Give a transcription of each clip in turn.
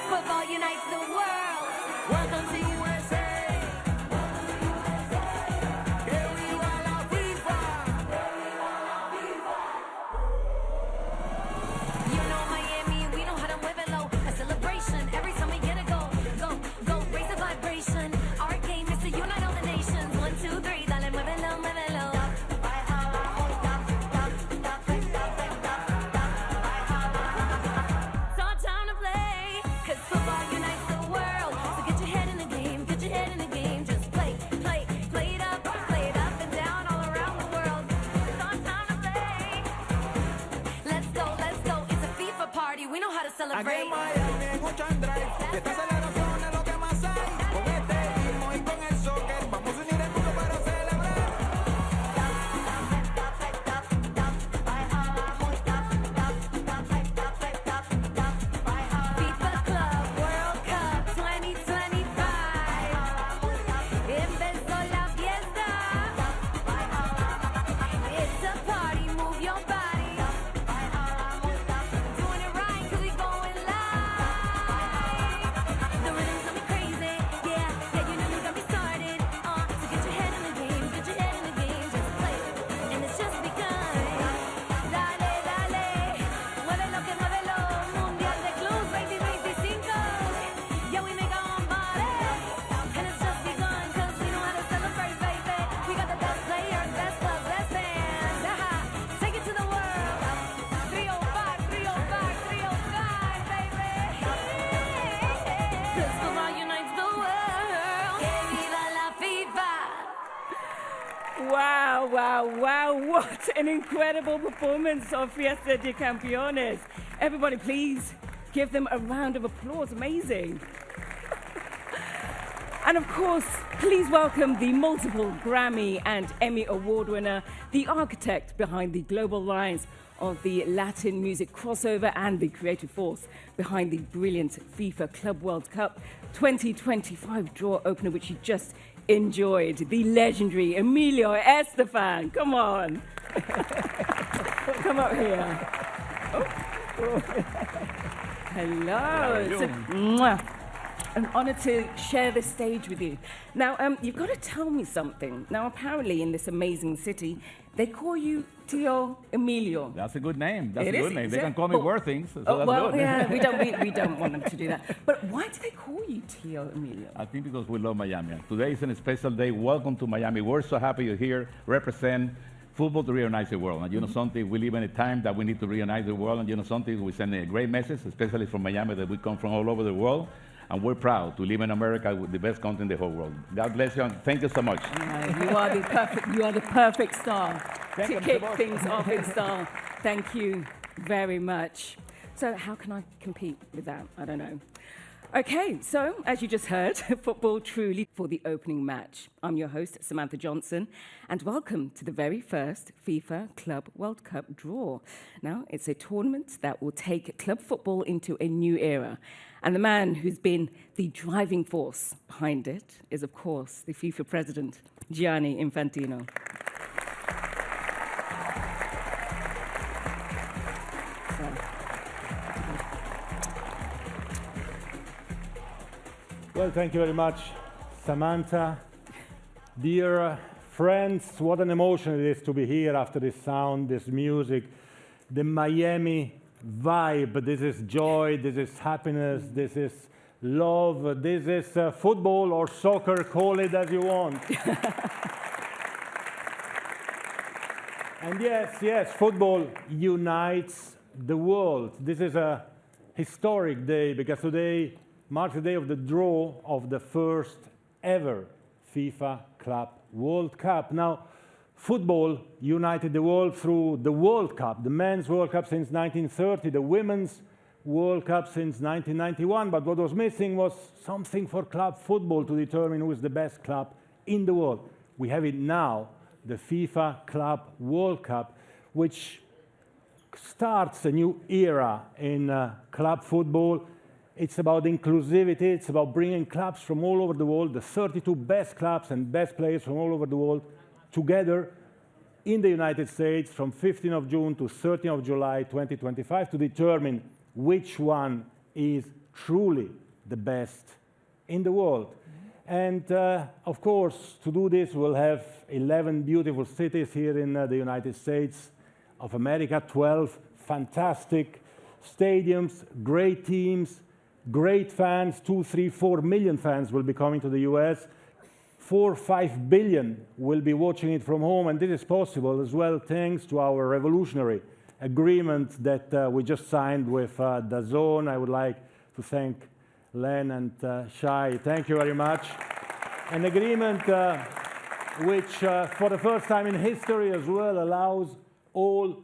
Football unites the world. Welcome to USA. Que viva la FIFA. You know Miami, we know how to muévelo. A celebration every time we get a goal. Go, go, raise the vibration. Our game is to unite all the nations. 1, 2, 3, dale, muévelo, muévelo. It's our time to play, 'cause football unites the world. So get your head in the game, get your head in the game. Just play, play, play it up and down all around the world. It's our time to play. Let's go, let's go. It's a FIFA party. We know how to Aquí celebrate. en Miami hay mucho en drive. Y esta celebración es lo que más hay. Con este ritmo y con el soccer vamos a unir el mundo para celebrar. FIFA Club World Cup 2025. Empezó la fiesta. It's a party, move your body. Doing it right 'cause we going live. The rhythm's got me crazy, yeah, yeah, you know you got me started. So get your head in the game, get your head in the game, just play, and it's just begun. Dale, dale, muévelo que muévelo, Mundial de Clubs 2025. Yeah, we make our own body, and it's just begun, 'cause we know how to celebrate, baby. We got the best players, best clubs, best fans. Take it to the world. 305, 305, 305, baby. 'Cause football unites the world. Que viva la FIFA. Wow, wow, wow. What an incredible performance of Fiesta de Campeones. Everybody, please give them a round of applause. Amazing. And of course, please welcome the multiple Grammy and Emmy Award winner, the architect behind the global rise of the Latin music crossover and the creative force behind the brilliant FIFA Club World Cup 2025 draw opener, which you just enjoyed, the legendary Emilio Estefan. Come on. Come up here. Hello. It's an honor to share the stage with you. Now, you've got to tell me something. Now, apparently in this amazing city, they call you Tio Emilio. That's a good name. That's It a is, good name. is They it? can call me But- worse things, so Oh, that's well, good. yeah, we don't want them to do that. But why do they call you Tio Emilio? I think because we love Miami. Today is a special day. Welcome to Miami. We're so happy you're here. Represent football to reunite the world. And you know something, we live in a time that we need to reunite the world. And you know something, we send a great message, especially from Miami, that we come from all over the world. And we're proud to live in America with the best country in the whole world. God bless you, and thank you so much. You are the perfect star Thank to you, Mr. kick Boss. things off in style. Thank you very much. So how can I compete with that? I don't know. Okay, so as you just heard, football truly for the opening match. I'm your host, Samantha Johnson, and welcome to the very first FIFA Club World Cup draw. Now, it's a tournament that will take club football into a new era. And the man who's been the driving force behind it is, of course, the FIFA president, Gianni Infantino. Well, thank you very much, Samantha. Dear friends, what an emotion it is to be here after this sound, this music, the Miami vibe. This is joy, this is happiness, this is love, this is football or soccer, call it as you want. And yes, football unites the world. This is a historic day because today marks the day of the draw of the first ever FIFA Club World Cup. Now, football united the world through the World Cup, the Men's World Cup since 1930, the Women's World Cup since 1991, but what was missing was something for club football to determine who is the best club in the world. We have it now, the FIFA Club World Cup, which starts a new era in club football. It's about inclusivity, it's about bringing clubs from all over the world, the 32 best clubs and best players from all over the world, together in the United States from 15th of June to 13th of July 2025 to determine which one is truly the best in the world. And of course, to do this, we'll have 11 beautiful cities here in the United States of America, 12 fantastic stadiums, great teams, great fans, 2, 3, 4 million fans will be coming to the US. 4, 5 billion will be watching it from home, and this is possible as well thanks to our revolutionary agreement that we just signed with DAZN. I would like to thank Len and Shai. Thank you very much. An agreement which, for the first time in history as well, allows all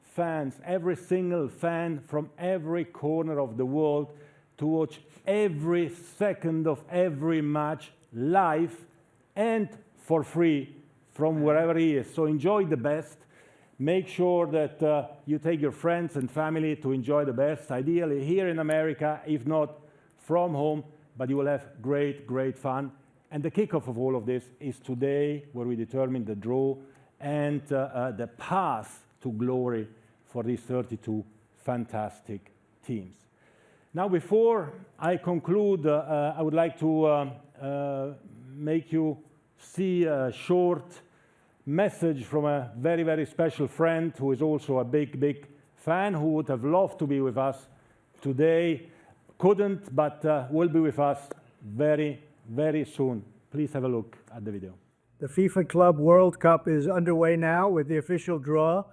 fans, every single fan from every corner of the world, to watch every second of every match live and for free from wherever he is. So enjoy the best. Make sure that you take your friends and family to enjoy the best, ideally here in America, if not from home, but you will have great, great fun. And the kickoff of all of this is today, where we determine the draw and the path to glory for these 32 fantastic teams. Now, before I conclude, I would like to make you see a short message from a very, very special friend who is also a big, big fan, who would have loved to be with us today, couldn't, but will be with us very, very soon. Please have a look at the video. The FIFA Club World Cup is underway now with the official draw,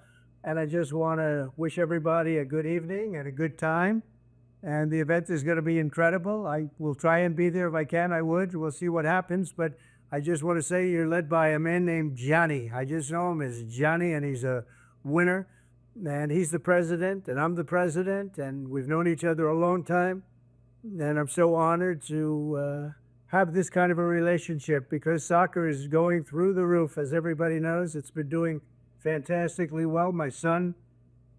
and I just want to wish everybody a good evening and a good time. And the event is going to be incredible. I will try and be there if I can. I would. We'll see what happens. But I just want to say you're led by a man named Johnny. I just know him as Johnny, and he's a winner. And he's the president, and I'm the president, and we've known each other a long time. And I'm so honored to have this kind of a relationship, because soccer is going through the roof, as everybody knows. It's been doing fantastically well. My son,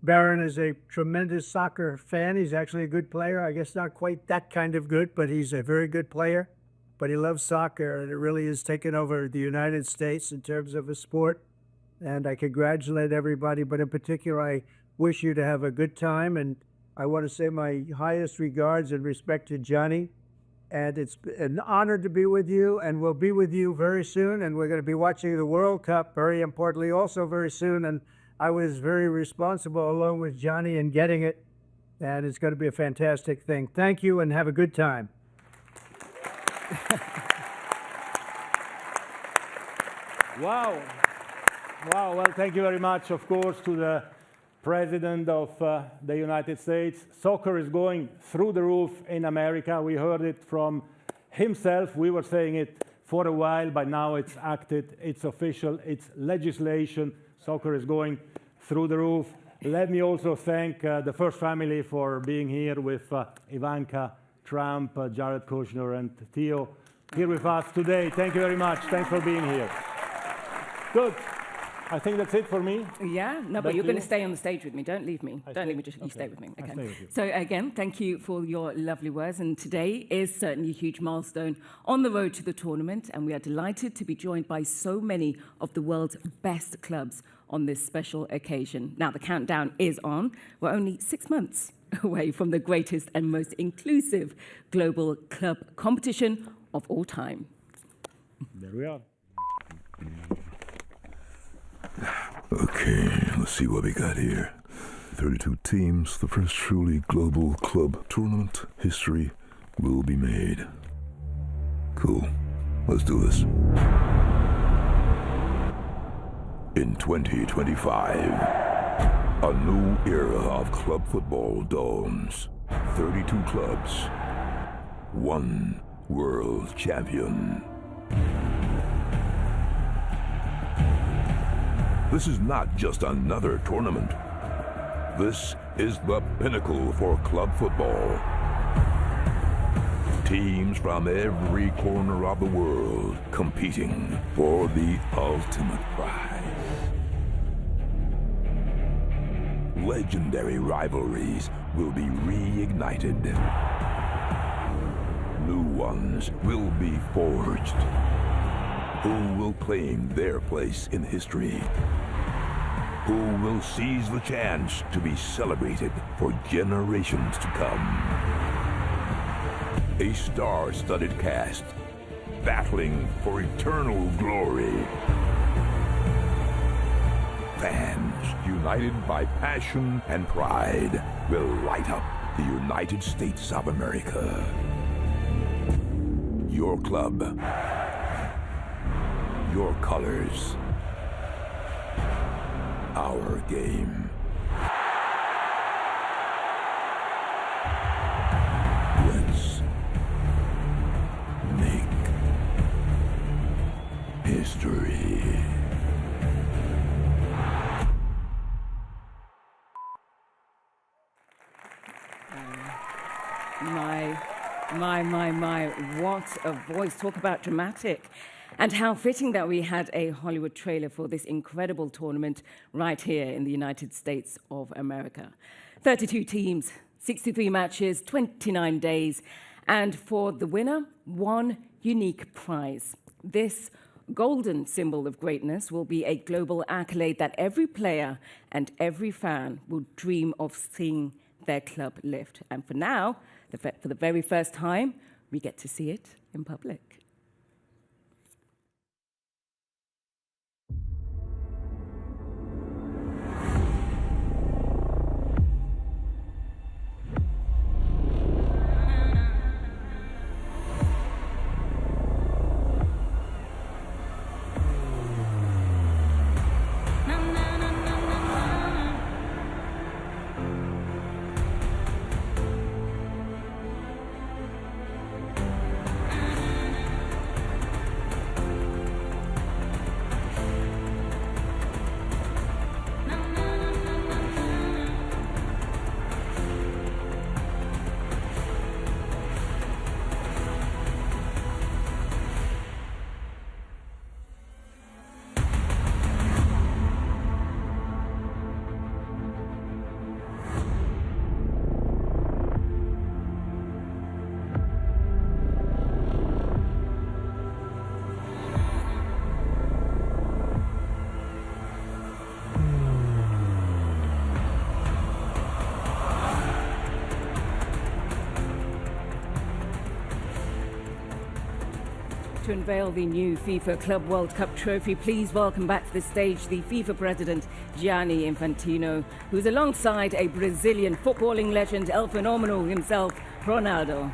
Baron, is a tremendous soccer fan. He's actually a good player. I guess not quite that kind of good, but he's a very good player. But he loves soccer, and it really has taken over the United States in terms of a sport. And I congratulate everybody, but in particular, I wish you to have a good time. And I want to say my highest regards and respect to Johnny. And it's an honor to be with you, and we'll be with you very soon. And we're going to be watching the World Cup, very importantly, also very soon. And I was very responsible, along with Johnny, in getting it. And it's going to be a fantastic thing. Thank you, and have a good time. Wow. Wow. Well, thank you very much, of course, to the President of the United States. Soccer is going through the roof in America. We heard it from himself. We were saying it for a while, but now it's acted, it's official, it's legislation. Soccer is going through the roof. Let me also thank the First Family for being here with Ivanka Trump, Jared Kushner, and Theo here with us today. Thank you very much. Thanks for being here. Good. I think that's it for me. Yeah, no, but you're going to stay on the stage with me. Don't leave me. Don't leave me, just you stay with me. Okay. I'll stay with you. So again, thank you for your lovely words. And today is certainly a huge milestone on the road to the tournament. And we are delighted to be joined by so many of the world's best clubs on this special occasion. Now, the countdown is on. We're only 6 months away from the greatest and most inclusive global club competition of all time. There we are. Okay, let's see what we got here. 32 teams, the first truly global club tournament. History will be made. Cool. Let's do this. In 2025, a new era of club football dawns. 32 clubs, one world champion. This is not just another tournament. This is the pinnacle for club football. Teams from every corner of the world competing for the ultimate prize. Legendary rivalries will be reignited. New ones will be forged. Who will claim their place in history? Who will seize the chance to be celebrated for generations to come? A star-studded cast, battling for eternal glory. Fans, united by passion and pride, will light up the United States of America. Your club, your colors, our game. Let's make history. My, what a voice. Talk about dramatic. And how fitting that we had a Hollywood trailer for this incredible tournament right here in the United States of America. 32 teams, 63 matches, 29 days, and for the winner, one unique prize. This golden symbol of greatness will be a global accolade that every player and every fan will dream of seeing their club lift. And for now, for the very first time, we get to see it in public. To unveil the new FIFA Club World Cup trophy, please welcome back to the stage the FIFA president, Gianni Infantino, who's alongside a Brazilian footballing legend, El Phenomenal himself, Ronaldo.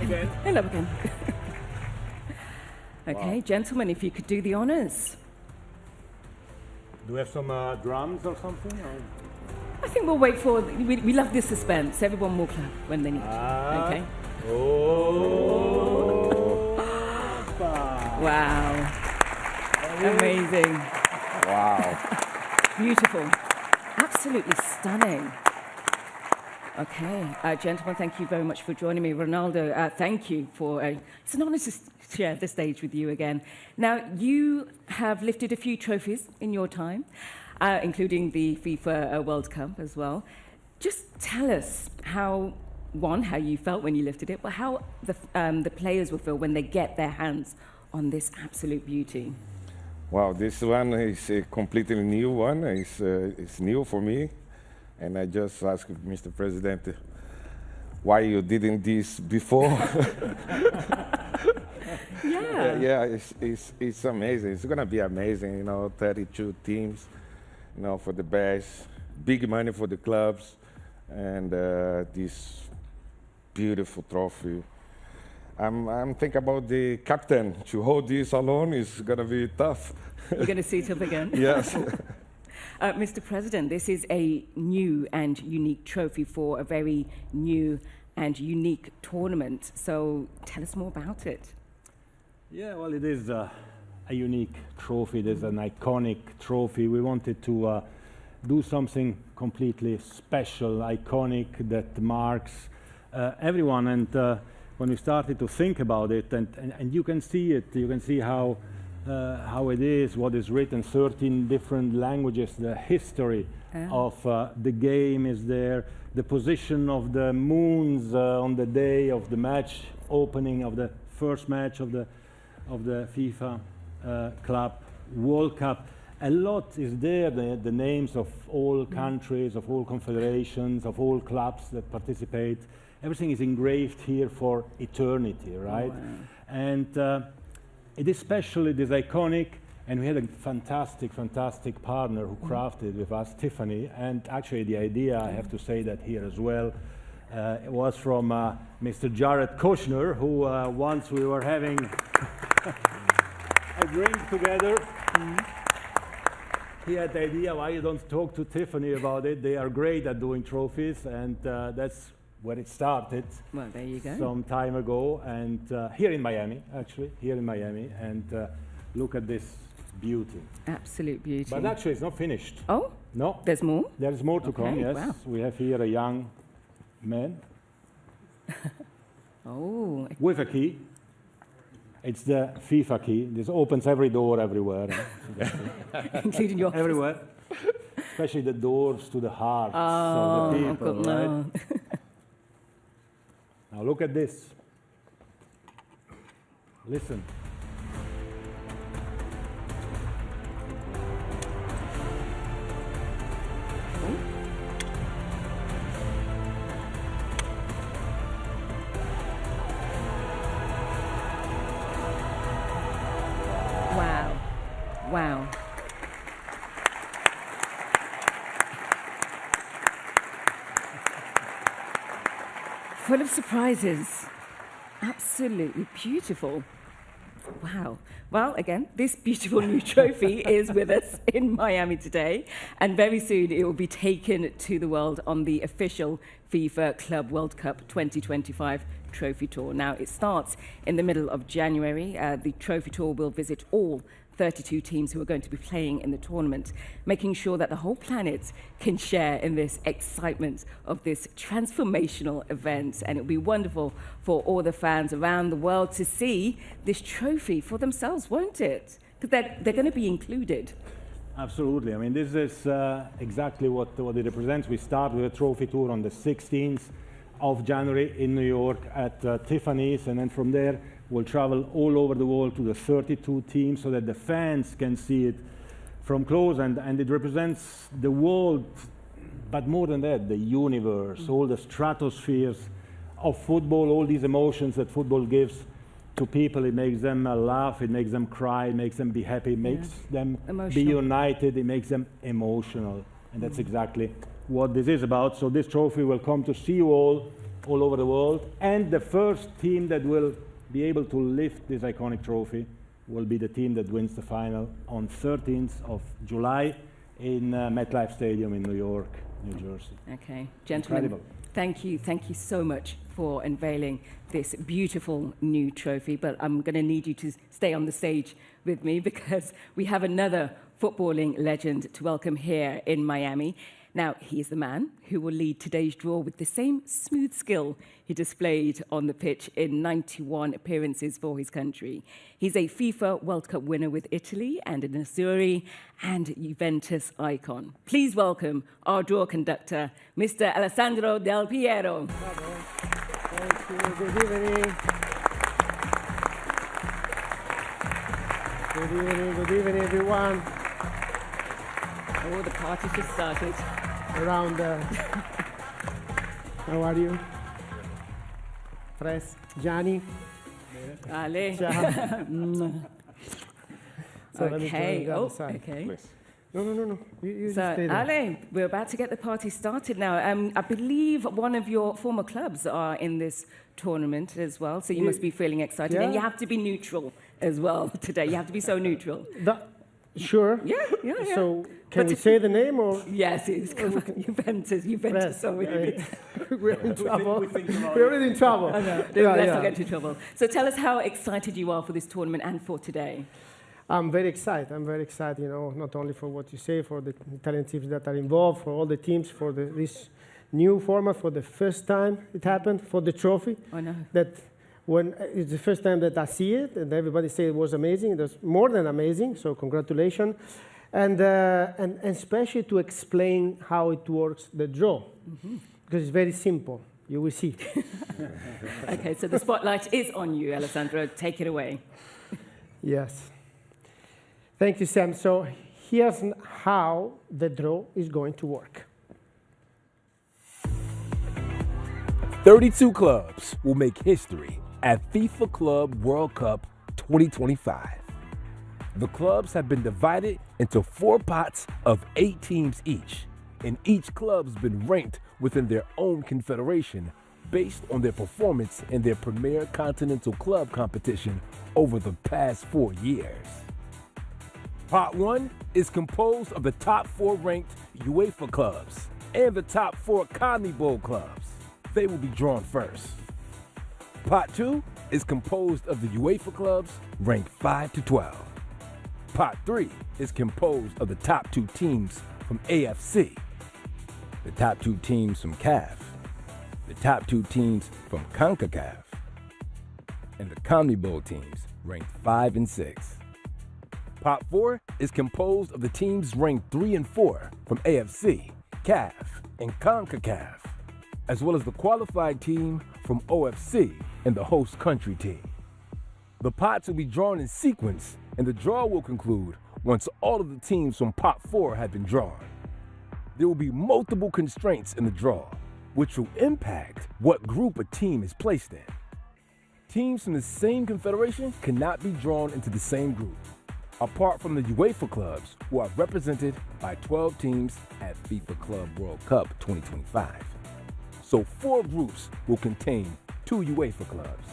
Again. Hello again. Okay, gentlemen, if you could do the honors. Do we have some drums or something? Or? I think we'll wait for, we love this suspense. Everyone will clap when they need to. Okay? Oh! Wow. Amazing. Wow. Beautiful. Absolutely stunning. Okay, gentlemen, thank you very much for joining me. Ronaldo, thank you for, it's an honor to share the stage with you again. Now, you have lifted a few trophies in your time, including the FIFA World Cup as well. Just tell us how you felt when you lifted it, but how the players will feel when they get their hands on this absolute beauty. Wow, this one is a completely new one. It's new for me. And I just asked Mr. President why you didn't this before. Yeah. It's amazing. It's gonna be amazing, you know, 32 teams, you know, for the best, big money for the clubs, and this beautiful trophy. I'm thinking about the captain. To hold this alone is gonna be tough. You're gonna seat up again? Yes. Mr. President, this is a new and unique trophy for a very new and unique tournament. So tell us more about it. Yeah, well, it is a unique trophy. It is an iconic trophy. We wanted to do something completely special, iconic, that marks everyone. And when we started to think about it, and you can see it, you can see how it is, what is written, 13 different languages, the history of the game is there, the position of the moons on the day of the match, opening of the first match of the of the FIFA Club World Cup. A lot is there, the names of all countries, of all confederations, of all clubs that participate. Everything is engraved here for eternity, right? Wow. And it is especially this iconic, and we had a fantastic, fantastic partner who crafted with us, Tiffany. And actually the idea, I have to say that here as well, it was from Mr. Jared Kushner, who once we were having a drink together. He had the idea, why you don't talk to Tiffany about it? They are great at doing trophies, and that's where it started. Well, there you go. Some time ago, and here in Miami, actually, here in Miami, and look at this beauty. Absolute beauty. But actually, it's not finished. Oh, No, there's more? there's more to come, Okay, yes. wow. We have here a young man Oh, with a key. It's the FIFA key. This opens every door everywhere. including your Everywhere. Especially the doors to the hearts of the people, God, right? no. Now look at this. Listen. Wow. Wow. Full of surprises. Absolutely beautiful. Wow. Well, again, this beautiful new trophy is with us in Miami today, and very soon it will be taken to the world on the official FIFA Club World Cup 2025 Trophy Tour. Now, it starts in the middle of January. The Trophy Tour will visit all 32 teams who are going to be playing in the tournament, making sure that the whole planet can share in this excitement of this transformational event. And it will be wonderful for all the fans around the world to see this trophy for themselves, won't it? Because they're going to be included. Absolutely. I mean, this is exactly what it represents. We start with a trophy tour on the 16th of January in New York at Tiffany's, and then from there we'll travel all over the world to the 32 teams so that the fans can see it from close, and it represents the world, but more than that, the universe, all the stratospheres of football, all these emotions that football gives to people. It makes them laugh, it makes them cry, it makes them be happy, it makes them be Emotional. united, it makes them emotional. And that's exactly what this is about. So this trophy will come to see you all over the world. And the first team that will be able to lift this iconic trophy will be the team that wins the final on 13th of July in MetLife Stadium in New York, New Jersey. Okay, gentlemen, Incredible. thank you so much for unveiling this beautiful new trophy. But I'm going to need you to stay on the stage with me because we have another footballing legend to welcome here in Miami. Now, he is the man who will lead today's draw with the same smooth skill he displayed on the pitch in 91 appearances for his country. He's a FIFA World Cup winner with Italy and an Azzurri and Juventus icon. Please welcome our draw conductor, Mr. Alessandro Del Piero. Thank you. Good evening. Good evening, everyone. Oh, the party just started. Around. How are you? Fres, Gianni. Ale. Ciao. So let me Okay. join the other Oh, side. okay. No. You just So, stay there. Ale, we're about to get the party started now. I believe one of your former clubs are in this tournament as well, so you must be feeling excited. And Yeah. you have to be neutral as well today. You have to be so neutral. Sure. Yeah. So can But we if- say the name or? Yes, it's Juventus. Fres, Sorry. we're in trouble. We're already in trouble. I know. Yeah, Let's yeah. not get into trouble. So tell us how excited you are for this tournament and for today. I'm very excited. You know, not only for what you say, for the Italian teams that are involved, for all the teams, for this new format, for the first time it happened, for the trophy. I know. That when it's the first time that I see it, and everybody said it was amazing. It was more than amazing. So congratulations, and especially to explain how it works, the draw, because it's very simple. You will see. Okay, so the spotlight is on you, Alessandro. Take it away. Yes. Thank you, Sam. So here's how the draw is going to work. 32 clubs will make history at FIFA Club World Cup 2025. The clubs have been divided into 4 pots of 8 teams each, and each club's been ranked within their own confederation based on their performance in their premier continental club competition over the past 4 years. Pot 1 is composed of the top 4 ranked UEFA clubs and the top 4 CONMEBOL clubs. They will be drawn first. Pot 2 is composed of the UEFA clubs ranked 5 to 12. Pot 3 is composed of the top 2 teams from AFC, the top 2 teams from CAF, the top 2 teams from CONCACAF, and the CONMEBOL teams ranked 5 and 6. Pot 4 is composed of the teams ranked 3 and 4 from AFC, CAF, and CONCACAF, as well as the qualified team from OFC and the host country team. The pots will be drawn in sequence, and the draw will conclude once all of the teams from Pot 4 have been drawn. There will be multiple constraints in the draw, which will impact what group a team is placed in. Teams from the same confederation cannot be drawn into the same group, apart from the UEFA clubs, who are represented by 12 teams at FIFA Club World Cup 2025. So 4 groups will contain 2 UEFA clubs.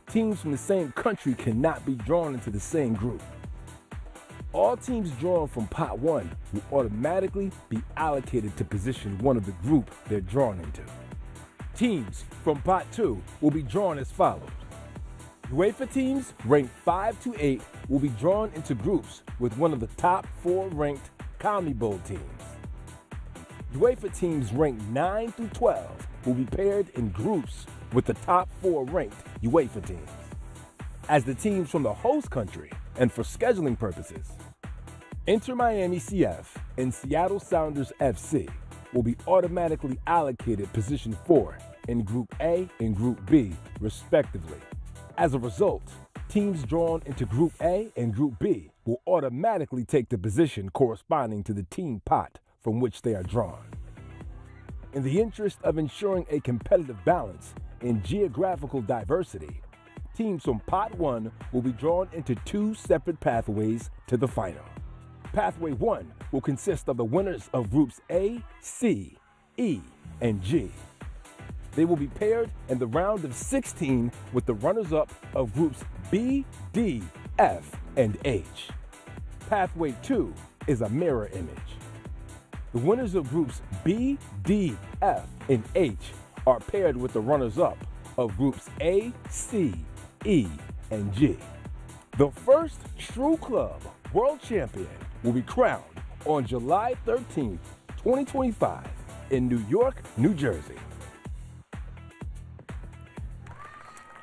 Teams from the same country cannot be drawn into the same group. All teams drawn from Pot 1 will automatically be allocated to position 1 of the group they're drawn into. Teams from Pot 2 will be drawn as follows. UEFA teams ranked 5 to 8 will be drawn into groups with 1 of the top 4 ranked CONMEBOL teams. UEFA teams ranked 9 through 12 will be paired in groups with the top 4 ranked UEFA teams. As the teams from the host country, and for scheduling purposes, Inter Miami CF and Seattle Sounders FC will be automatically allocated position 4 in Group A and Group B, respectively. As a result, teams drawn into Group A and Group B will automatically take the position corresponding to the team pot from which they are drawn. In the interest of ensuring a competitive balance and geographical diversity, teams from Pot 1 will be drawn into 2 separate pathways to the final. Pathway 1 will consist of the winners of Groups A, C, E, and G. They will be paired in the round of 16 with the runners-up of Groups B, D, F, and H. Pathway 2 is a mirror image. The winners of Groups B, D, F, and H are paired with the runners-up of Groups A, C, E, and G. The first true club world champion will be crowned on July 13th, 2025 in New York, New Jersey.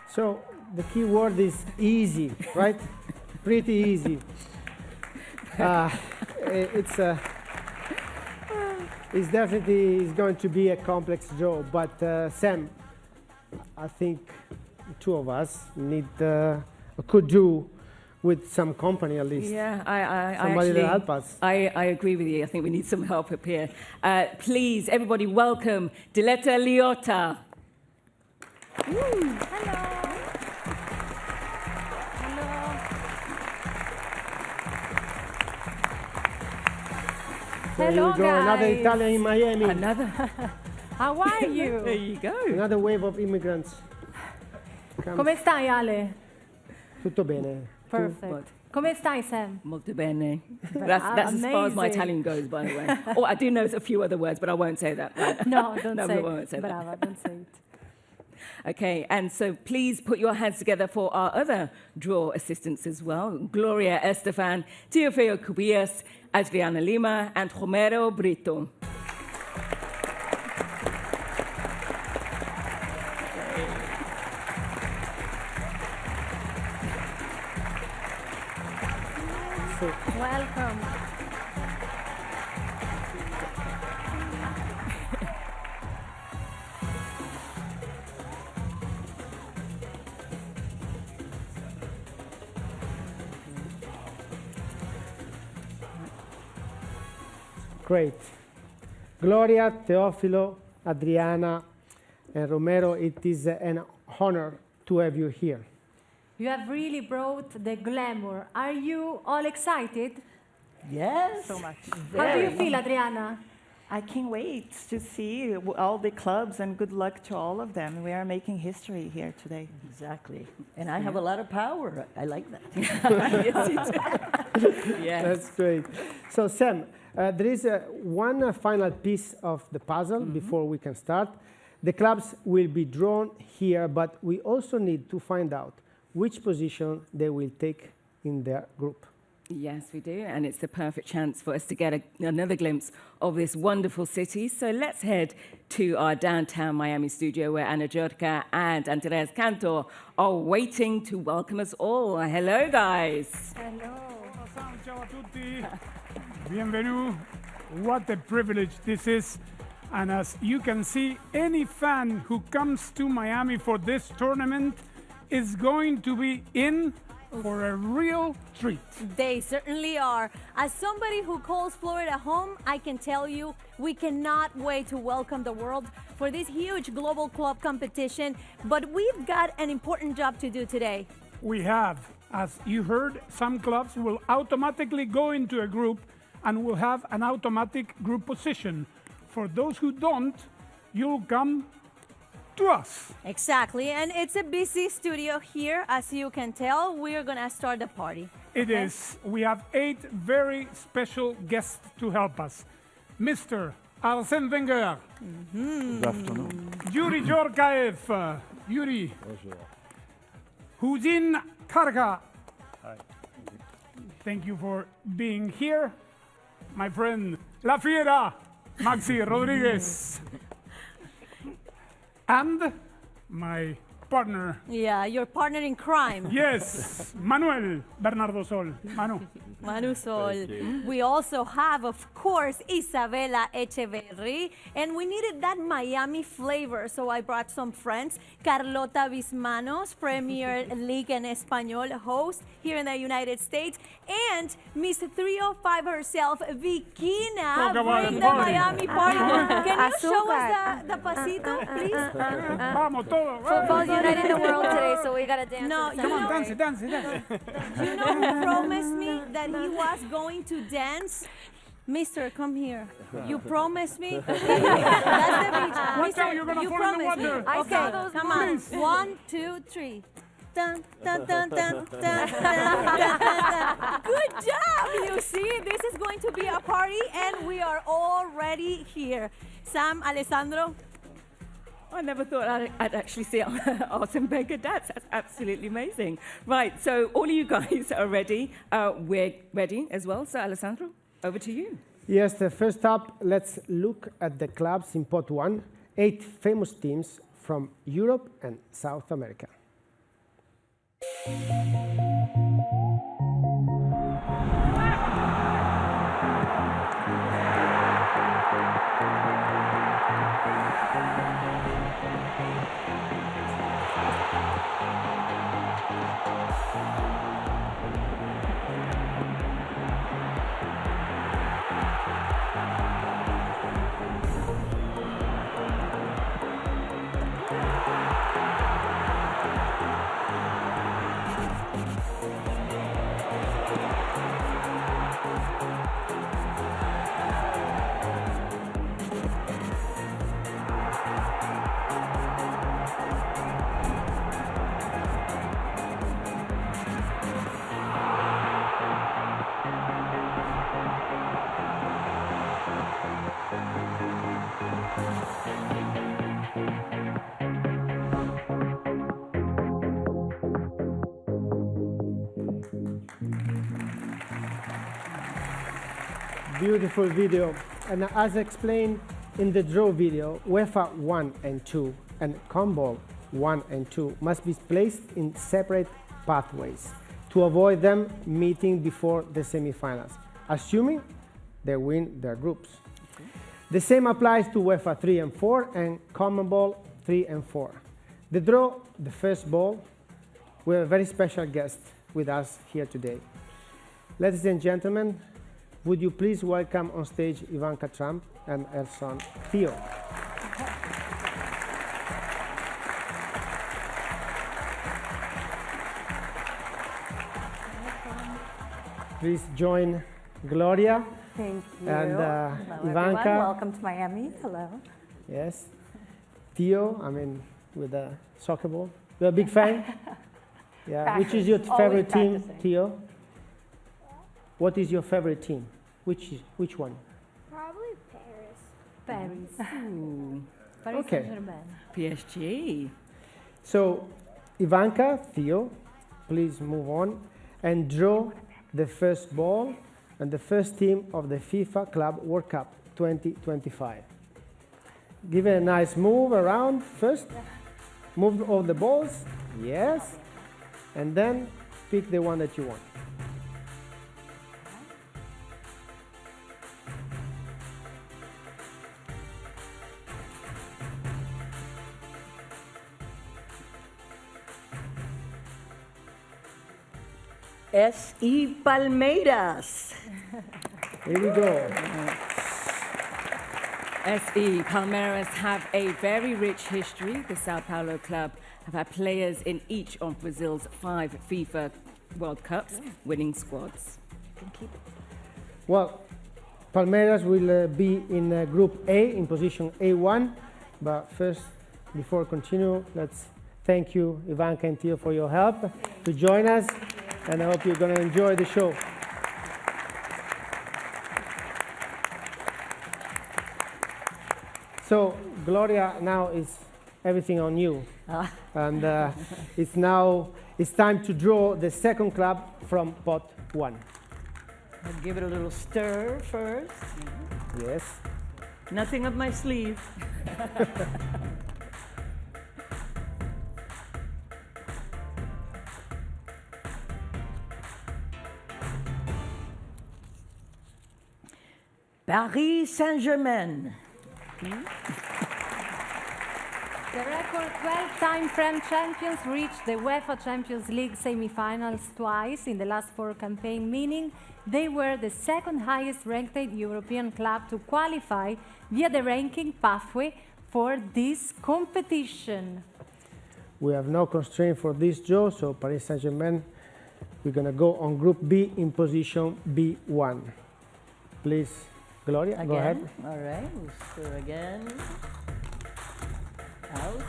So the key word is easy, right? Pretty easy. It's definitely going to be a complex job, but Sam, I think the 2 of us could do with some company at least. Yeah, Somebody actually, to help us. I agree with you. I think we need some help up here. Please, everybody, welcome Diletta Liotta. So Hello, you go, another guys. Italian in Miami. Another. How are you? There you go. Another wave of immigrants. Come stai, Ale? Tutto bene. Perfect. Come stai, Sam? Molto bene. That's as far as my Amazing. Italian goes, by the way. Oh, I do know a few other words, but I won't say that. No, don't No, say we won't say that. Brava, don't say it. Okay, and so please put your hands together for our other draw assistants as well. Gloria Estefan, Teofeo Cubillas, Adriana Lima, and Romero Brito. Welcome. Great. Gloria, Teofilo, Adriana, and Romero, it is an honor to have you here. You have really brought the glamour. Are you all excited? Yes. So much. How do you feel, Adriana? I can't wait to see all the clubs, and good luck to all of them. We are making history here today. Exactly. And I have a lot of power. I like that. Yes, you do. Yes. That's great. So, Sam, there is one final piece of the puzzle before we can start. The clubs will be drawn here, but we also need to find out which position they will take in their group. Yes, we do, and it's the perfect chance for us to get another glimpse of this wonderful city. So let's head to our downtown Miami studio where Anna Giorca and Andreas Cantor are waiting to welcome us all. Hello, guys. Hello. Ciao a tutti. Bienvenue. What a privilege this is. And as you can see, any fan who comes to Miami for this tournament is going to be in for a real treat. They certainly are. As somebody who calls Florida home, I can tell you we cannot wait to welcome the world for this huge global club competition, but we've got an important job to do today. We have, as you heard, some clubs will automatically go into a group and will have an automatic group position. For those who don't, you'll come to us. Exactly, and it's a busy studio here. As you can tell, we're gonna start the party. It is. We have 8 very special guests to help us. Mr. Arsène Wenger. Good afternoon. Yuri Georgaev. Yuri. Huzin Karga. Hi. Thank you for being here. My friend La Fiera, Maxi Rodriguez. And my partner. Yeah, your partner in crime. Yes, Manuel Bernardo Sol. Manu. Manu Sol. We also have, of course, Isabela Echeverri, and we needed that Miami flavor, so I brought some friends. Carlota Bismanos, Premier League en Español host here in the United States, and Miss 305 herself, Vikina, bring the Miami party. Can you show us the pasito, please? Vamos, todo. Football's uniting the world today, so we gotta dance. No, Come on, dance, dance. You know who promised me that he was going to dance? Mister, come here. You promised me. That's the beach. Watch out, you're gonna you fall in the promised me. water. Okay, come on. 1, 2, 3. Dun, dun, dun, dun, dun, dun, dun, dun, dun. Good job! You see, this is going to be a party, and we are already here. Sam, Alessandro. I never thought I'd actually see Arsène Wenger dance. That's absolutely amazing. Right, so all of you guys are ready. We're ready as well. So, Alessandro, over to you. Yes, first up, let's look at the clubs in pot 1, 8 famous teams from Europe and South America. Beautiful video. And as explained in the draw video, UEFA 1 and 2 and CONMEBOL 1 and 2 must be placed in separate pathways to avoid them meeting before the semifinals, assuming they win their groups. Okay. The same applies to UEFA 3 and 4 and CONMEBOL 3 and 4. The draw, the first ball, we have a very special guest with us here today. Ladies and gentlemen, would you please welcome on stage Ivanka Trump and her son Theo. Please join Gloria. Thank you. And Hello, Ivanka. everyone. Welcome to Miami. Hello. Yes. Theo, I mean, with a soccer ball. You're a big fan? Yeah. Which is your Always favorite team, practicing. Theo? What is your favorite team? Which one? Probably Paris. Paris. Ooh. Paris Okay. Saint-Germain. PSG. So, Ivanka, Theo, please move on and draw the first ball and the first team of the FIFA Club World Cup 2025. Give it a nice move around first. Move all the balls. Yes. And then pick the one that you want. S.E. Palmeiras. Here we go. SE Palmeiras have a very rich history. The Sao Paulo club have had players in each of Brazil's 5 FIFA World Cups, winning squads. Well, Palmeiras will be in Group A, in position A1. But first, before we continue, let's thank you, Ivanka and Theo, for your help to join us. And I hope you're going to enjoy the show. So, Gloria, now is everything on you. And it's time to draw the second club from pot 1. I'll give it a little stir first. Yes. Nothing up my sleeve. Paris Saint-Germain. The record 12-time French champions reached the UEFA Champions League semi-finals twice in the last 4 campaigns, meaning they were the second highest ranked European club to qualify via the ranking pathway for this competition. We have no constraint for this draw, so Paris Saint-Germain, we're going to go on Group B in position B1. Please, Gloria, Again. go ahead. All right, we'll stir again. Out.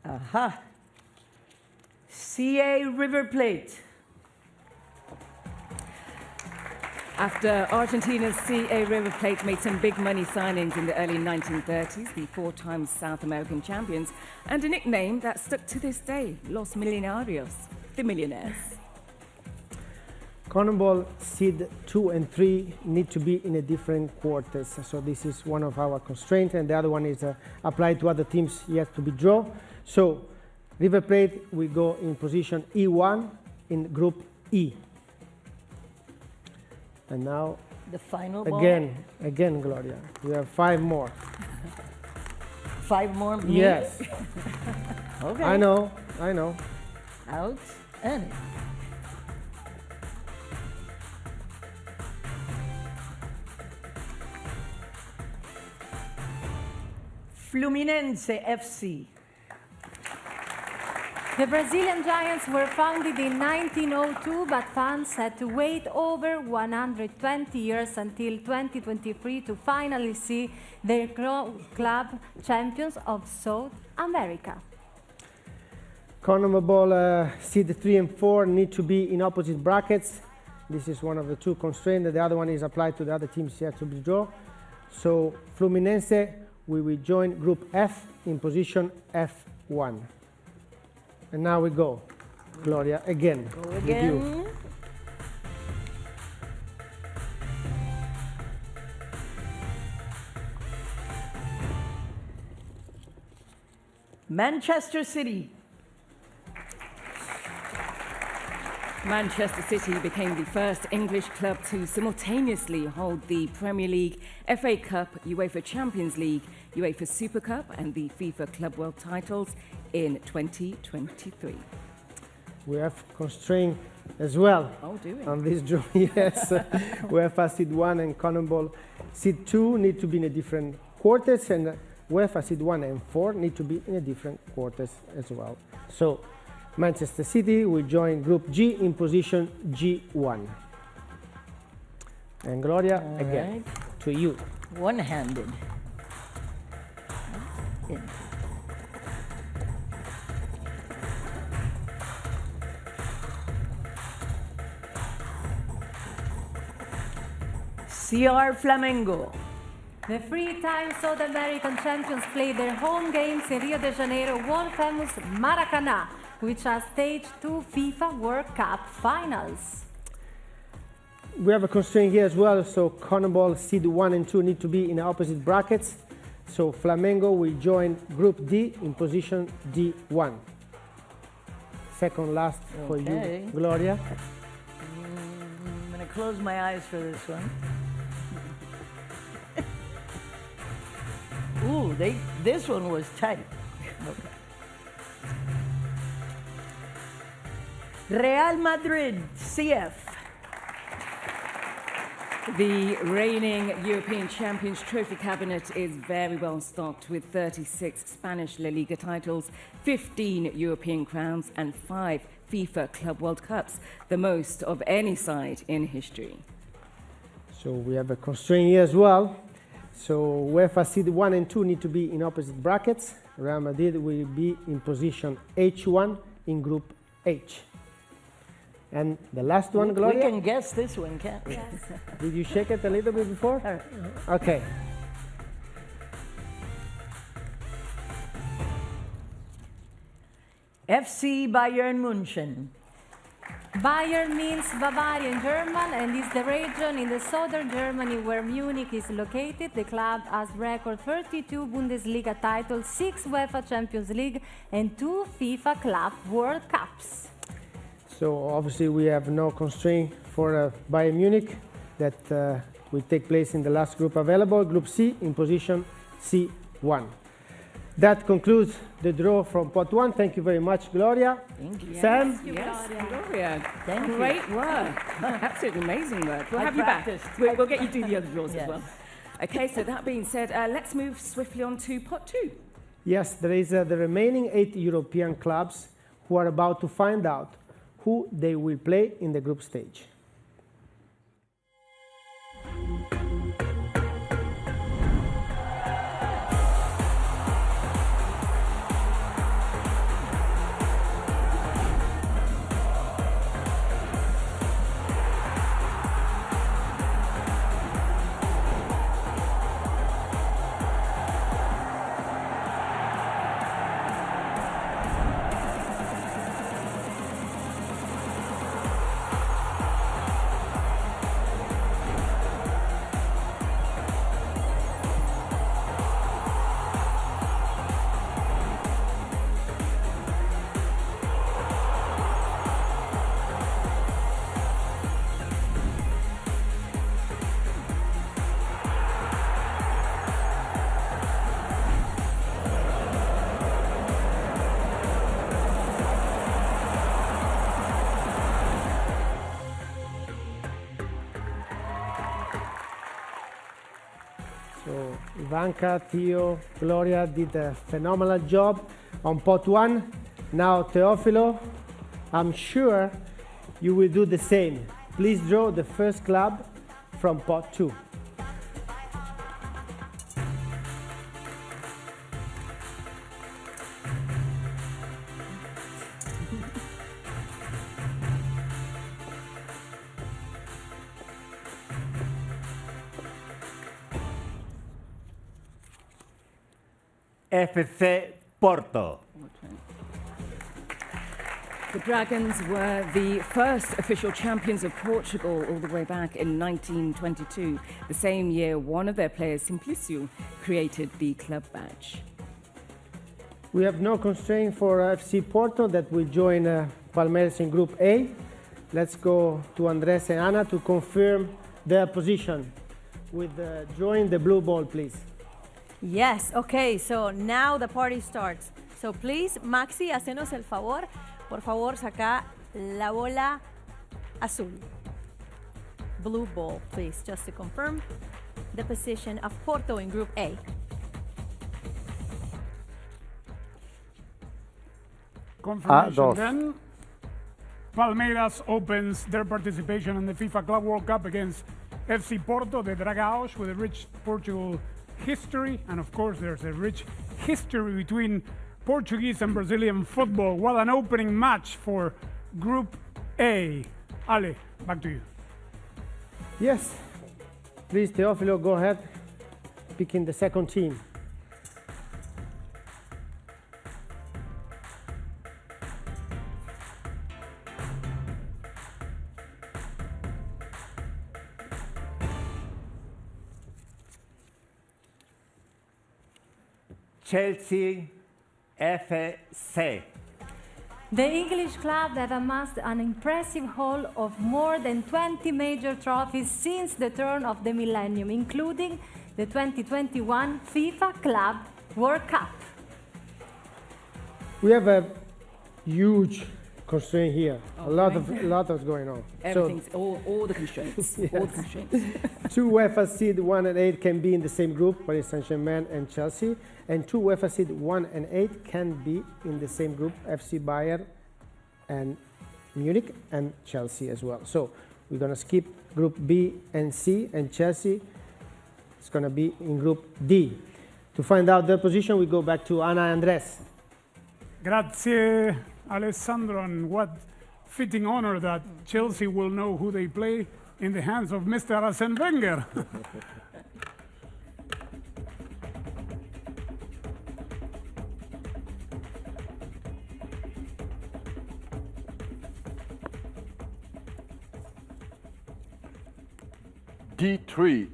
Aha. CA River Plate. After Argentina's CA River Plate made some big money signings in the early 1930s, the 4-time South American champions, and a nickname that stuck to this day, Los Millonarios, the millionaires. CONMEBOL seed 2 and 3 need to be in a different quarters. So this is one of our constraints, and the other one is applied to other teams yet to be drawn. So River Plate will go in position E1 in Group E. And now, the final ball. Again, Gloria. We have 5 more. 5 more? Me? Yes. Okay. I know. Out and in. Fluminense FC. The Brazilian Giants were founded in 1902, but fans had to wait over 120 years until 2023 to finally see their club champions of South America. CONMEBOL seed 3 and 4 need to be in opposite brackets. This is one of the 2 constraints. The other one is applied to the other teams yet to be drawn. So Fluminense, we will join Group F in position F1. And now we go, Gloria, again. Go with again. you. Manchester City. Manchester City became the first English club to simultaneously hold the Premier League, FA Cup, UEFA Champions League, UEFA Super Cup and the FIFA Club World titles in 2023. We have constraint as well on this draw. Yes, UEFA Seed 1 and CONMEBOL Seed 2 need to be in a different quarters, and UEFA Seed 1 and 4 need to be in a different quarters as well. So Manchester City will join Group G in position G1. And Gloria, again, to you. One-handed. CR Flamengo. The three-time South American champions played their home games in Rio de Janeiro, world-famous Maracanã, which has staged 2 FIFA World Cup finals. We have a constraint here as well, so CONMEBOL Seed 1 and 2 need to be in opposite brackets. So Flamengo will join Group D in position D1. Second last for you, Gloria. I'm going to close my eyes for this one. Ooh, this one was tight. Okay. Real Madrid, CF. The reigning European Champions trophy cabinet is very well stocked with 36 Spanish La Liga titles, 15 European crowns and 5 FIFA Club World Cups, the most of any side in history. So we have a constraint here as well. So UEFA Seed 1 and 2 need to be in opposite brackets. Real Madrid will be in position H1 in Group H. And the last one, Gloria? We can guess this one, can't we? Yes. Did you shake it a little bit before? Okay. FC Bayern München. Bayern means Bavarian German and is the region in the southern Germany where Munich is located. The club has record 32 Bundesliga titles, 6 UEFA Champions League and 2 FIFA Club World Cups. So obviously we have no constraint for Bayern Munich that will take place in the last group available, Group C in position C1. That concludes the draw from Pot 1. Thank you very much, Gloria. Thank you. Sam? Yes, Gloria. Thank you. Great work. Absolutely amazing work. We'll I have you back. practiced. We'll get you to do the other draws Yes. as well. Okay, so that being said, let's move swiftly on to Pot 2. Yes, there is the remaining 8 European clubs who are about to find out who they will play in the group stage. So Ivanka, Theo, Gloria did a phenomenal job on Pot 1. Now Teofilo, I'm sure you will do the same. Please draw the first club from Pot 2. FC Porto. The Dragons were the first official champions of Portugal all the way back in 1922, the same year one of their players, Simplicio, created the club badge. We have no constraint for FC Porto that will join Palmeiras in Group A. Let's go to Andres and Anna to confirm their position with drawing the blue ball, please. Yes, okay, so now the party starts. So please, Maxi, hacenos el favor. Por favor, saca la bola azul. Blue ball, please, just to confirm the position of Porto in Group A. Confirmation then. Palmeiras opens their participation in the FIFA Club World Cup against FC Porto de Dragados with a rich Portugal history. And of course, there's a rich history between Portuguese and Brazilian football. What an opening match for Group A. Ale, back to you. Yes. Please, Teófilo, go ahead. Picking the second team. Chelsea FC. The English club that amassed an impressive haul of more than 20 major trophies since the turn of the millennium, including the 2021 FIFA Club World Cup. We have a huge constraint here. A lot of going on. Everything's all the constraints. Yes. All the constraints. 2 UEFA seed 1 and 8 can be in the same group, Paris Saint-Germain and Chelsea, and 2 UEFA seed 1 and 8 can be in the same group, FC Bayern and Munich and Chelsea as well. So we're going to skip Group B and C, and Chelsea is going to be in Group D. To find out their position, we go back to Ana Andres. Grazie, Alessandro, and what fitting honor that Chelsea will know who they play in the hands of Mr. Arsene Wenger. D3.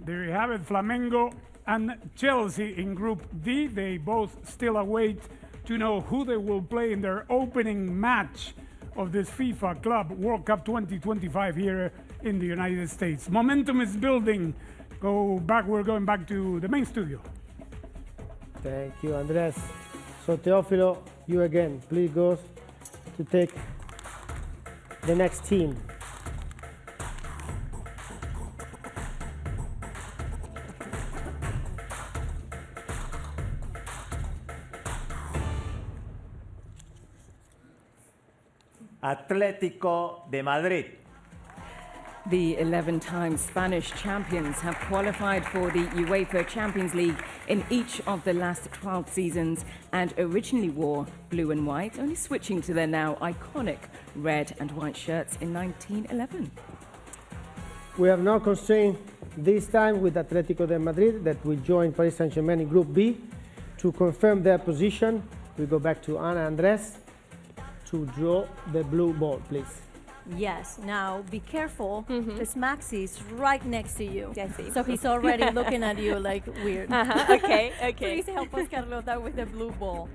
There you have it, Flamengo and Chelsea in Group D. They both still await to know who they will play in their opening match of this FIFA Club World Cup 2025 here in the United States. Momentum is building. We're going back to the main studio. Thank you, Andres. So Teófilo, you again, please go to take the next team. Atlético de Madrid. The 11-time Spanish champions have qualified for the UEFA Champions League in each of the last 12 seasons and originally wore blue and white, only switching to their now iconic red and white shirts in 1911. We have no constraint this time with Atlético de Madrid that will join Paris Saint-Germain in Group B. To confirm their position, we go back to Ana Andres to draw the blue ball, please. Yes, now be careful, because Maxi is right next to you. Yes, so he's already looking at you like weird. Okay, okay. Please help us, Carlota, with the blue ball.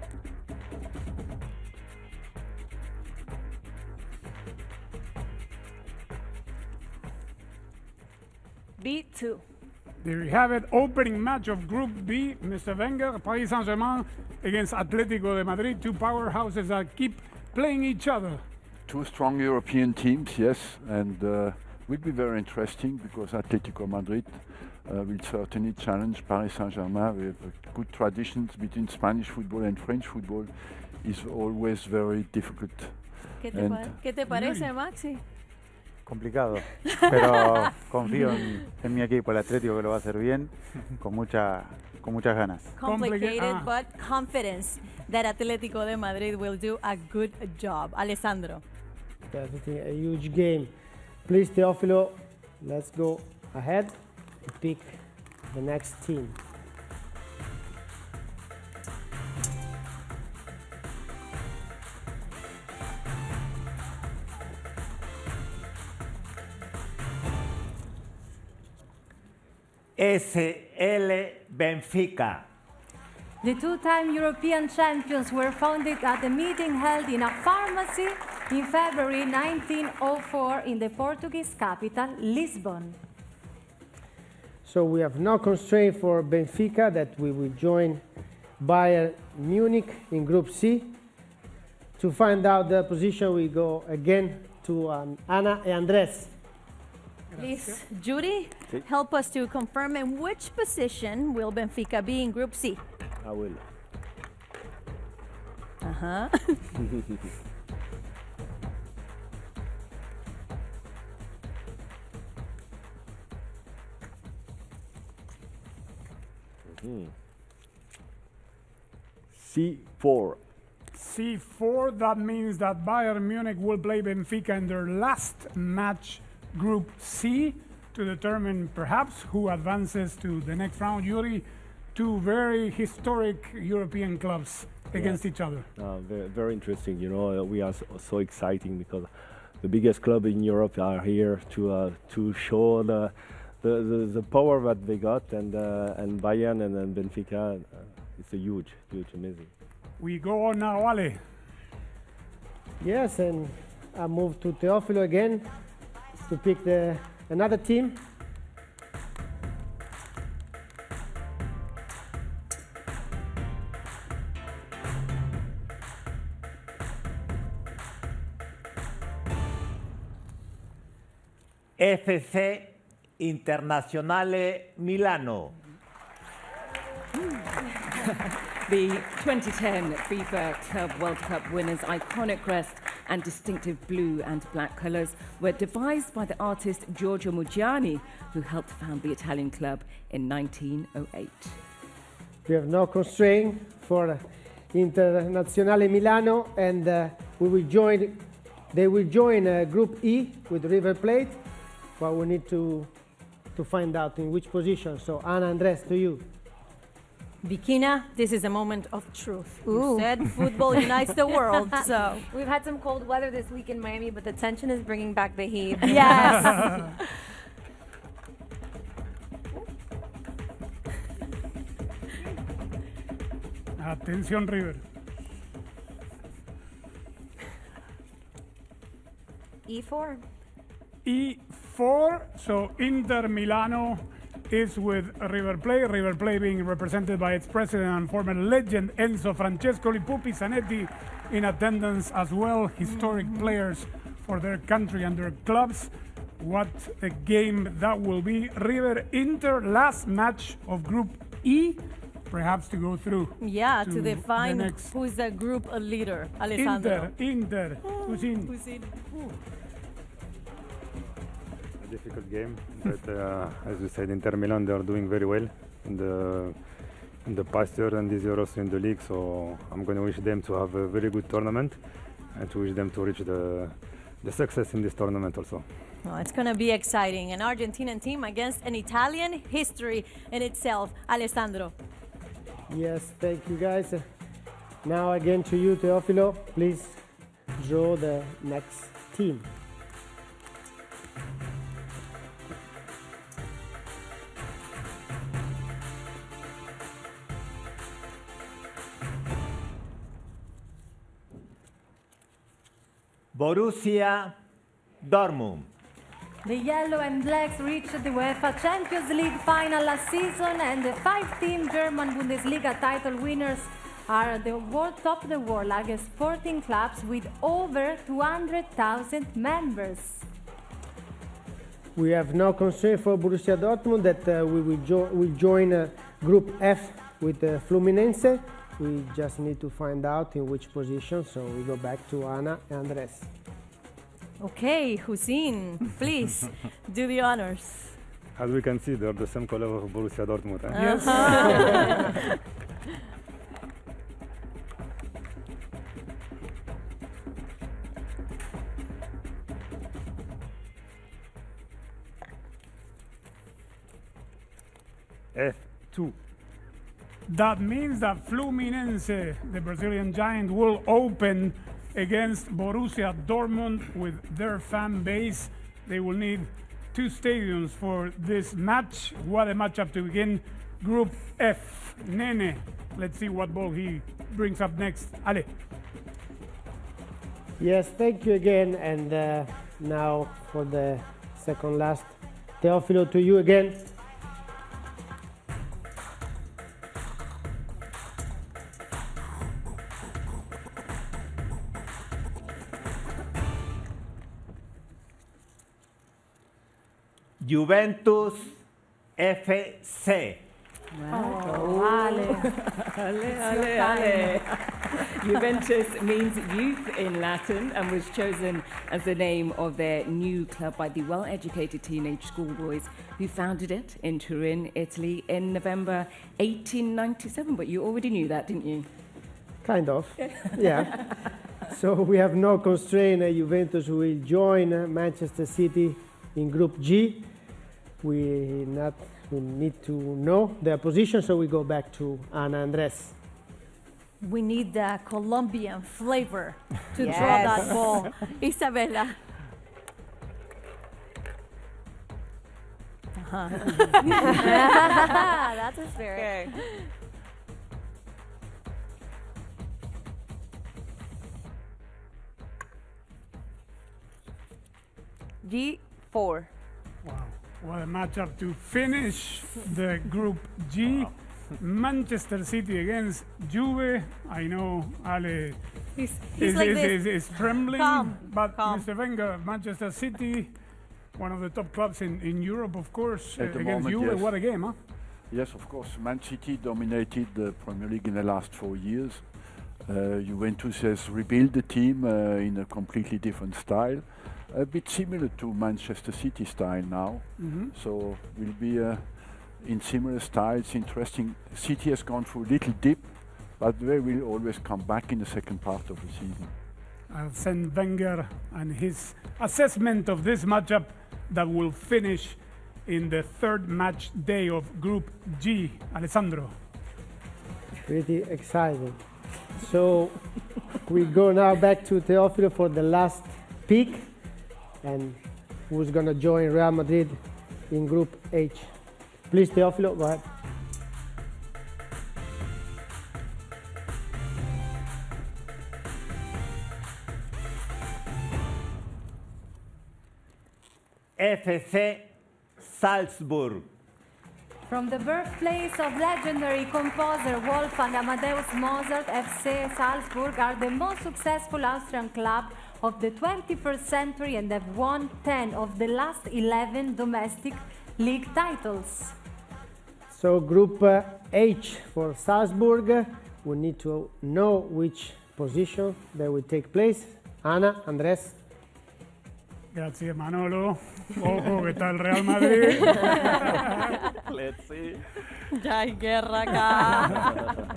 B2. There you have it, opening match of Group B, Mr. Wenger, Paris Saint-Germain against Atlético de Madrid, two powerhouses that keep playing each other. Two strong European teams, yes, and will be very interesting because Atlético Madrid will certainly challenge Paris Saint-Germain. We have good traditions between Spanish football and French football. Is always very difficult. ¿Qué te parece, Maxi? Complicado, pero confío en mi equipo, el Atlético, que lo va a hacer bien, con muchas ganas. Complicated, but confidence that Atlético de Madrid will do a good job. Alessandro. Definitely a huge game. Please, Teófilo, let's go ahead and pick the next team. SL Benfica. The two-time European champions were founded at a meeting held in a pharmacy in February 1904 in the Portuguese capital, Lisbon. So we have no constraint for Benfica that we will join Bayern Munich in Group C. To find out the position, we go again to Ana and Andres. Please, Judy, help us to confirm in which position will Benfica be in Group C? I will. Uh-huh. C4. C4, that means that Bayern Munich will play Benfica in their last match, Group C, to determine perhaps who advances to the next round. Yuri, two very historic European clubs against each other. Very, very interesting. You know, we are so exciting because the biggest club in Europe are here to show the power that they got, and Bayern and Benfica, it's a huge, amazing. We go on now, Ale. Yes, and I move to Teófilo again to pick another team. FC Internazionale Milano. The 2010 FIFA Club World Cup winners' iconic crest and distinctive blue and black colours were devised by the artist Giorgio Muggiani, who helped found the Italian club in 1908. We have no constraint for Internazionale Milano, and they will join Group E with River Plate, but we need to find out in which position. So, Ana, Andres, to you. Bikina, this is a moment of truth. You said football unites the world, so. We've had some cold weather this week in Miami, but the tension is bringing back the heat. Yes. Atención, River. E4. E4, so Inter Milano is with River Plate. River Plate being represented by its president and former legend Enzo Francescoli, Pupi Zanetti in attendance as well. Historic players for their country and their clubs. What a game that will be. River Inter, last match of Group E, perhaps to go through. Yeah, to the define next. who's the group leader, Alessandro. Inter, who's in? Difficult game, but as you said, Inter Milan, they are doing very well in the past year and this year also in the league. So I'm going to wish them to have a very good tournament and to wish them to reach the success in this tournament also. Oh, it's going to be exciting. An Argentinian team against an Italian history in itself. Alessandro. Yes, thank you, guys. Now again to you, Teófilo. Please draw the next team. Borussia Dortmund. The yellow and blacks reached the UEFA Champions League final last season, and the 5-team German Bundesliga title winners are the top of the world largest sporting clubs with over 200,000 members. We have no constraint for Borussia Dortmund that we will join Group F with Fluminense. We just need to find out in which position, so we go back to Ana and Andres. Okay, Hussein, please do the honors. As we can see, they're the same color of Borussia Dortmund. Yes. F2. That means that Fluminense, the Brazilian giant, will open against Borussia Dortmund with their fan base. They will need two stadiums for this match. What a matchup to begin. Group F. Nene, let's see what ball he brings up next. Ale. Yes, thank you again. And now for the second last, Teófilo, to you again. Juventus FC. Oh, Ale. Ale. Juventus means youth in Latin and was chosen as the name of their new club by the well-educated teenage schoolboys who founded it in Turin, Italy in November 1897. But you already knew that, didn't you? Kind of, yeah. So we have no constraint. Juventus will join Manchester City in Group G. We need to know their position, so we go back to Ana Andres. We need the Colombian flavor to Yes. draw that ball. Isabella. That's a spirit. Okay. G4. Wow. What a matchup to finish the Group G. Manchester City against Juve. I know Ale He's is, like is, this. is trembling, Calm, but calm. Mr. Wenger, Manchester City, one of the top clubs in Europe, of course, At the against moment, Juve. yes. What a game, huh? Yes, of course. Man City dominated the Premier League in the last 4 years. Juventus has rebuilt the team in a completely different style, a bit similar to Manchester City style now. Mhm. So will be in similar styles. Interesting. City has gone through a little dip, but they will always come back in the second part of the season. Arsene Wenger and his assessment of this matchup that will finish in the third match day of Group G. Alessandro. Pretty exciting. So we go now back to Teófilo for the last pick, and who's going to join Real Madrid in Group H. Please, Teófilo, go ahead. FC Salzburg. From the birthplace of legendary composer Wolfgang Amadeus Mozart, FC Salzburg are the most successful Austrian club of the 21st century and have won 10 of the last 11 domestic league titles. So Group H for Salzburg, we need to know which position they will take place. Ana, Andres. Grazie Manolo. Ojo, que está el Real Madrid. Let's see. Ya hay guerra acá.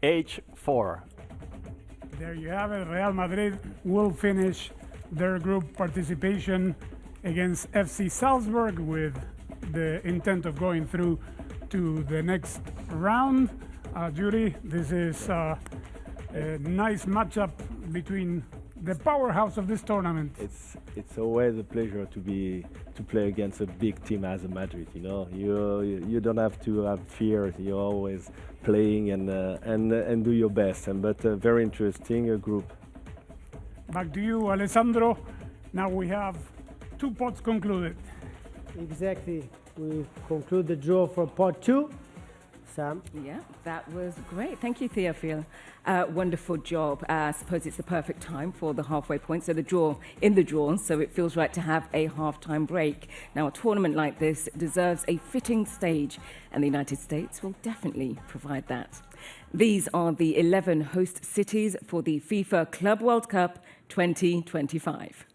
H4. There you have it. Real Madrid will finish their group participation against FC Salzburg with the intent of going through to the next round. Judy, this is a nice matchup between the powerhouse of this tournament. It's always a pleasure to play against a big team as a Madrid. You know, you don't have to have fear. You're always playing and do your best. But very interesting group. Back to you, Alessandro. Now we have 2 pots concluded. Exactly. We conclude the draw for pot 2. Sam? Yeah, that was great. Thank you, Theophile. Wonderful job. I suppose it's the perfect time for the halfway point. So the draw in the draw, so it feels right to have a halftime break. Now, a tournament like this deserves a fitting stage, and the United States will definitely provide that. These are the 11 host cities for the FIFA Club World Cup 2025.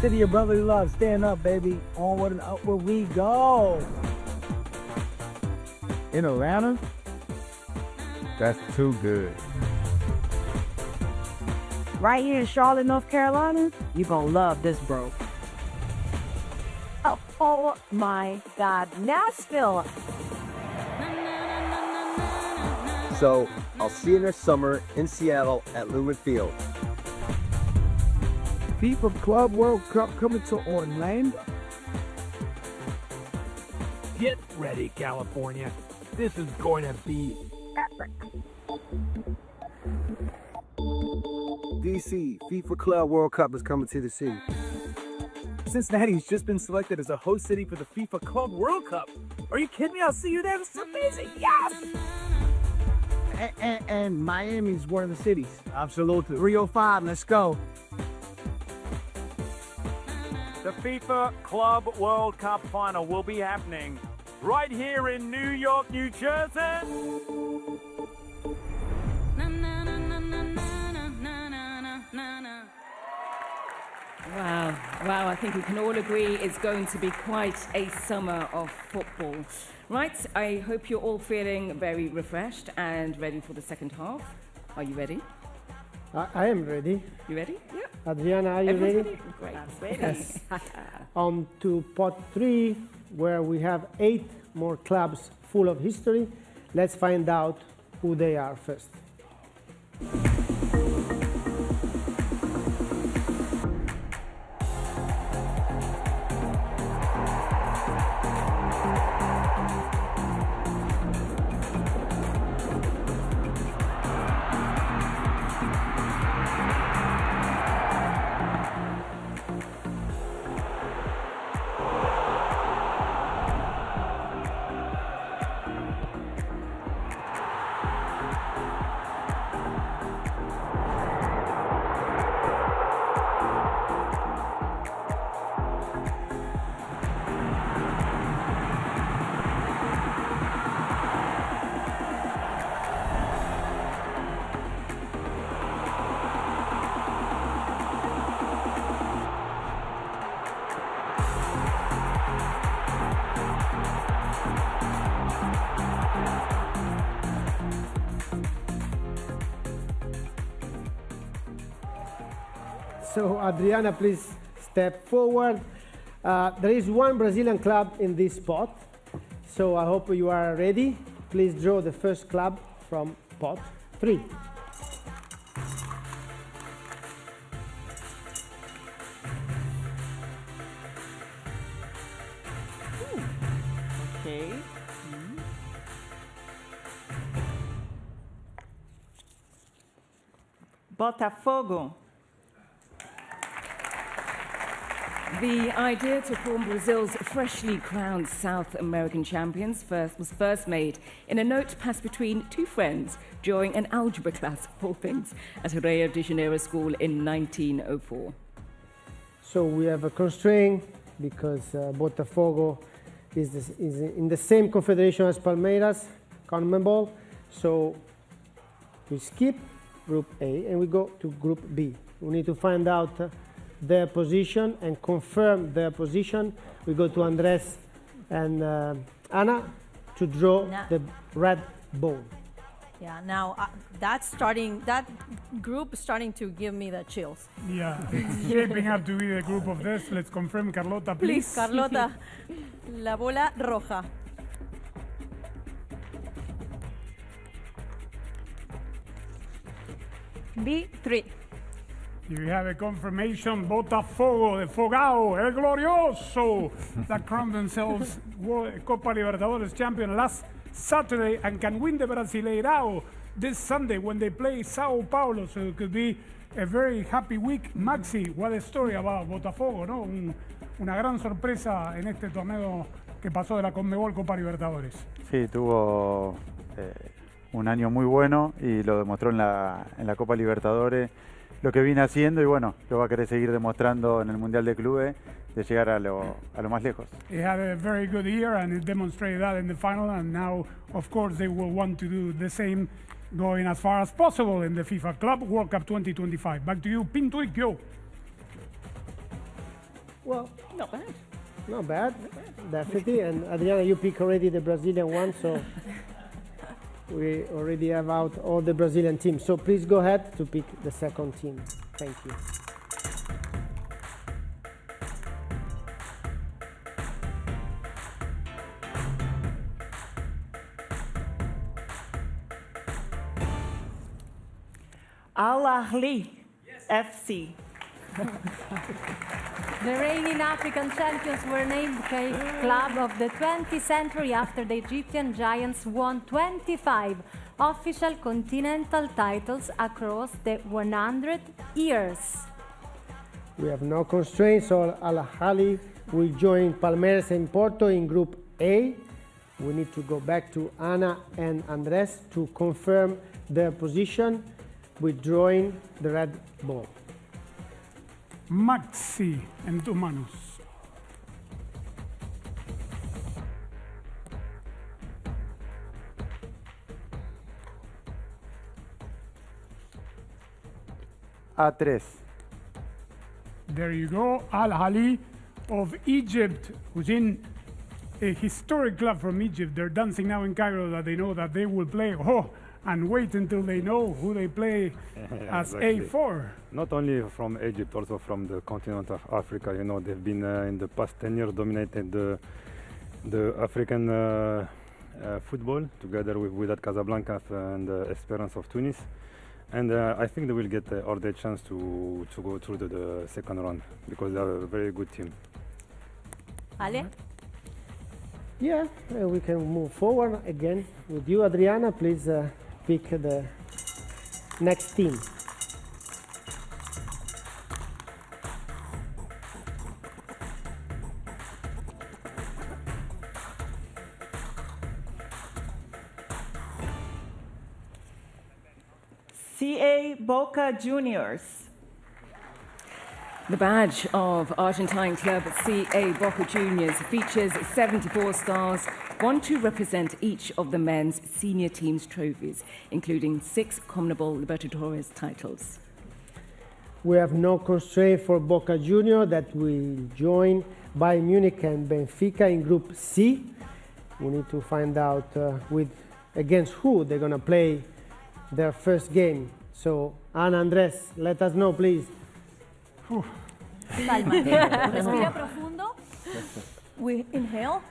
City of brotherly love, stand up, baby. Onward and upward we go. In Atlanta? That's too good. Right here in Charlotte, North Carolina, you're gonna love this, bro. Oh my God, Nashville. So I'll see you next summer in Seattle at Lumen Field. FIFA Club World Cup coming to Orlando. Get ready, California. This is going to be epic. DC, FIFA Club World Cup is coming to the city. Cincinnati's just been selected as a host city for the FIFA Club World Cup. Are you kidding me? I'll see you there. This is amazing. Yes! And Miami's one of the cities. Absolutely. 305, let's go. The FIFA Club World Cup final will be happening right here in New York, New Jersey. Wow, wow, I think we can all agree it's going to be quite a summer of football. Right, I hope you're all feeling very refreshed and ready for the second half. Are you ready? I am ready. You ready? Yeah. Adriana, are you Everyone's ready? Great. Ready. Yes. On to pot 3, where we have 8 more clubs full of history. Let's find out who they are first. So Adriana, please step forward. There is one Brazilian club in this pot, so I hope you are ready. Please draw the first club from pot 3. Okay. Botafogo. The idea to form Brazil's freshly crowned South American champions was first made in a note passed between 2 friends during an algebra class, of all things, at Rio de Janeiro school in 1904. So we have a constraint because Botafogo is in the same confederation as Palmeiras, CONMEBOL. So we skip Group A and we go to Group B. We need to find out their position and confirm their position. We go to Andres and Anna to draw the red ball. Yeah, now that group is starting to give me the chills. Yeah, it's shaping up to be the group of death. Let's confirm, Carlota, please. Please, Carlota, la bola roja. B3. You have a confirmation, Botafogo de Fogao, El Glorioso, that crowned themselves Copa Libertadores champion last Saturday and can win the Brasileirao this Sunday when they play Sao Paulo. So it could be a very happy week. Maxi, what a story about Botafogo, ¿no? Una gran sorpresa en este torneo que pasó de la CONMEBOL Copa Libertadores. Sí, tuvo un año muy bueno y lo demostró en la Copa Libertadores. Lo que viene haciendo y bueno, lo va a querer seguir demostrando en el Mundial de Clubes, de llegar a lo más lejos. He had a very good year and it demonstrated that in the final, and now of course they will want to do the same, going as far as possible in the FIFA Club World Cup 2025. Back to you, Pinturicchio. Well, not bad. Not bad, definitely. And Adriana, you pick already the Brazilian one, so we already have out all the Brazilian teams. So please go ahead to pick the second team. Thank you. Al Ahly FC. The reigning African champions were named Club of the 20th Century after the Egyptian giants won 25 official continental titles across the 100 years. We have no constraints, so Al Ahly will join Palmeiras and Porto in Group A. We need to go back to Ana and Andres to confirm their position, withdrawing the red ball. Maxi, en tus manos. A3. There you go, Al Ahly of Egypt, who's in a historic club from Egypt. They're dancing now in Cairo that they know that they will play. Oh, and wait until they know who they play as Exactly. A4. Not only from Egypt, also from the continent of Africa. You know, they've been in the past 10 years dominated the African football together with Wydad Casablanca and Esperance of Tunis. And I think they will get all their chance to go through the second round because they are a very good team. Ale? Yeah, we can move forward again with you, Adriana. Please pick the next team. CA Boca Juniors. The badge of Argentine club CA Boca Juniors features 74 stars, one to represent each of the men's senior team's trophies, including 6 CONMEBOL Libertadores titles. We have no constraint for Boca Junior that will join Bayern Munich and Benfica in Group C. We need to find out against who they're going to play their first game. So, Ana, Andres, let us know, please. Calma. Respira profundo. We inhale.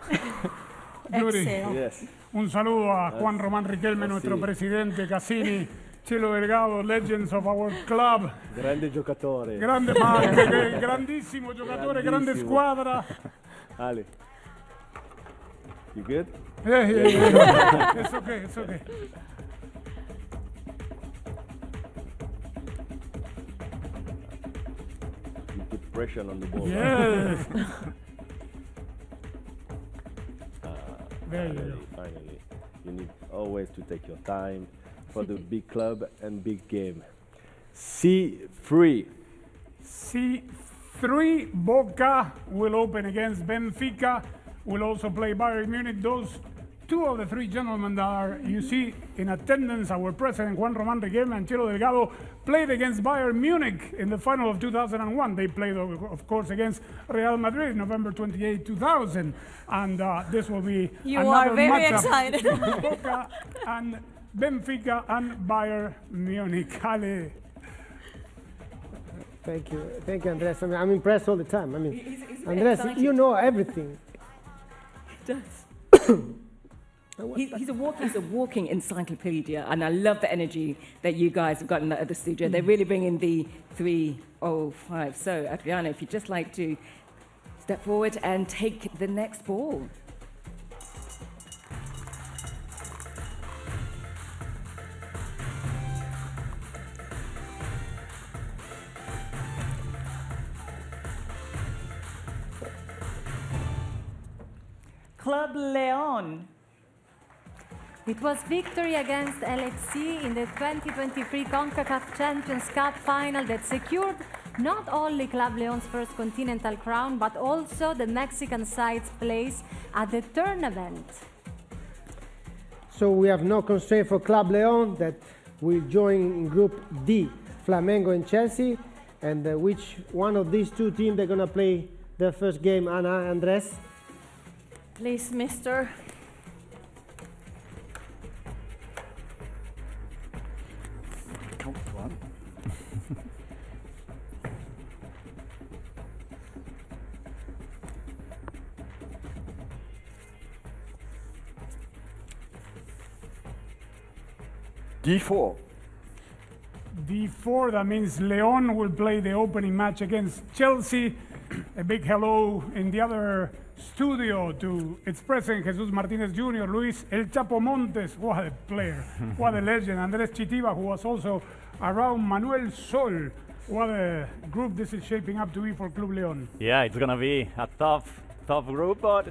Yuri, Exhale. un saludo a Juan Román Riquelme, nuestro presidente, Cassini, Chelo Delgado, legends of our club. Grande giocatore. Grande grandissimo giocatore, grande squadra. Ale. You good? Yeah. It's okay, it's okay. You put pressure on the ball. Yes. Finally. You need always to take your time for the big club and big game. C3. C3, Boca will open against Benfica. Will also play Bayern Munich. Those 2 of the 3 gentlemen that are, you see, in attendance, our president Juan Román Riquelme and Chelo Delgado, played against Bayern Munich in the final of 2001. They played, of course, against Real Madrid, November 28, 2000. And this will be another matchup excited. between Boca and Benfica and Bayern Munich. Ale. Thank you, Andres. I mean, I'm impressed all the time. I mean, He's Andres, excited. you know everything. He does. He's a walking encyclopedia, and I love the energy that you guys have got in the studio. They really bring in the 305. So, Adriana, if you'd just like to step forward and take the next ball. Club León. It was victory against LFC in the 2023 CONCACAF Champions Cup final that secured not only Club León's first continental crown, but also the Mexican side's place at the tournament. So we have no constraint for Club León that will join in Group D, Flamengo and Chelsea. And which one of these 2 teams they're going to play their first game, Ana, Andres? Please, mister. Count one. D4. D4, D4, that means León will play the opening match against Chelsea. A big hello in the other studio to its president, Jesus Martinez Jr., Luis El Chapo Montes, what a player, what a legend, Andres Chitiba, who was also around, Manuel Sol. What a group this is shaping up to be for Club León. Yeah, it's gonna be a tough group, but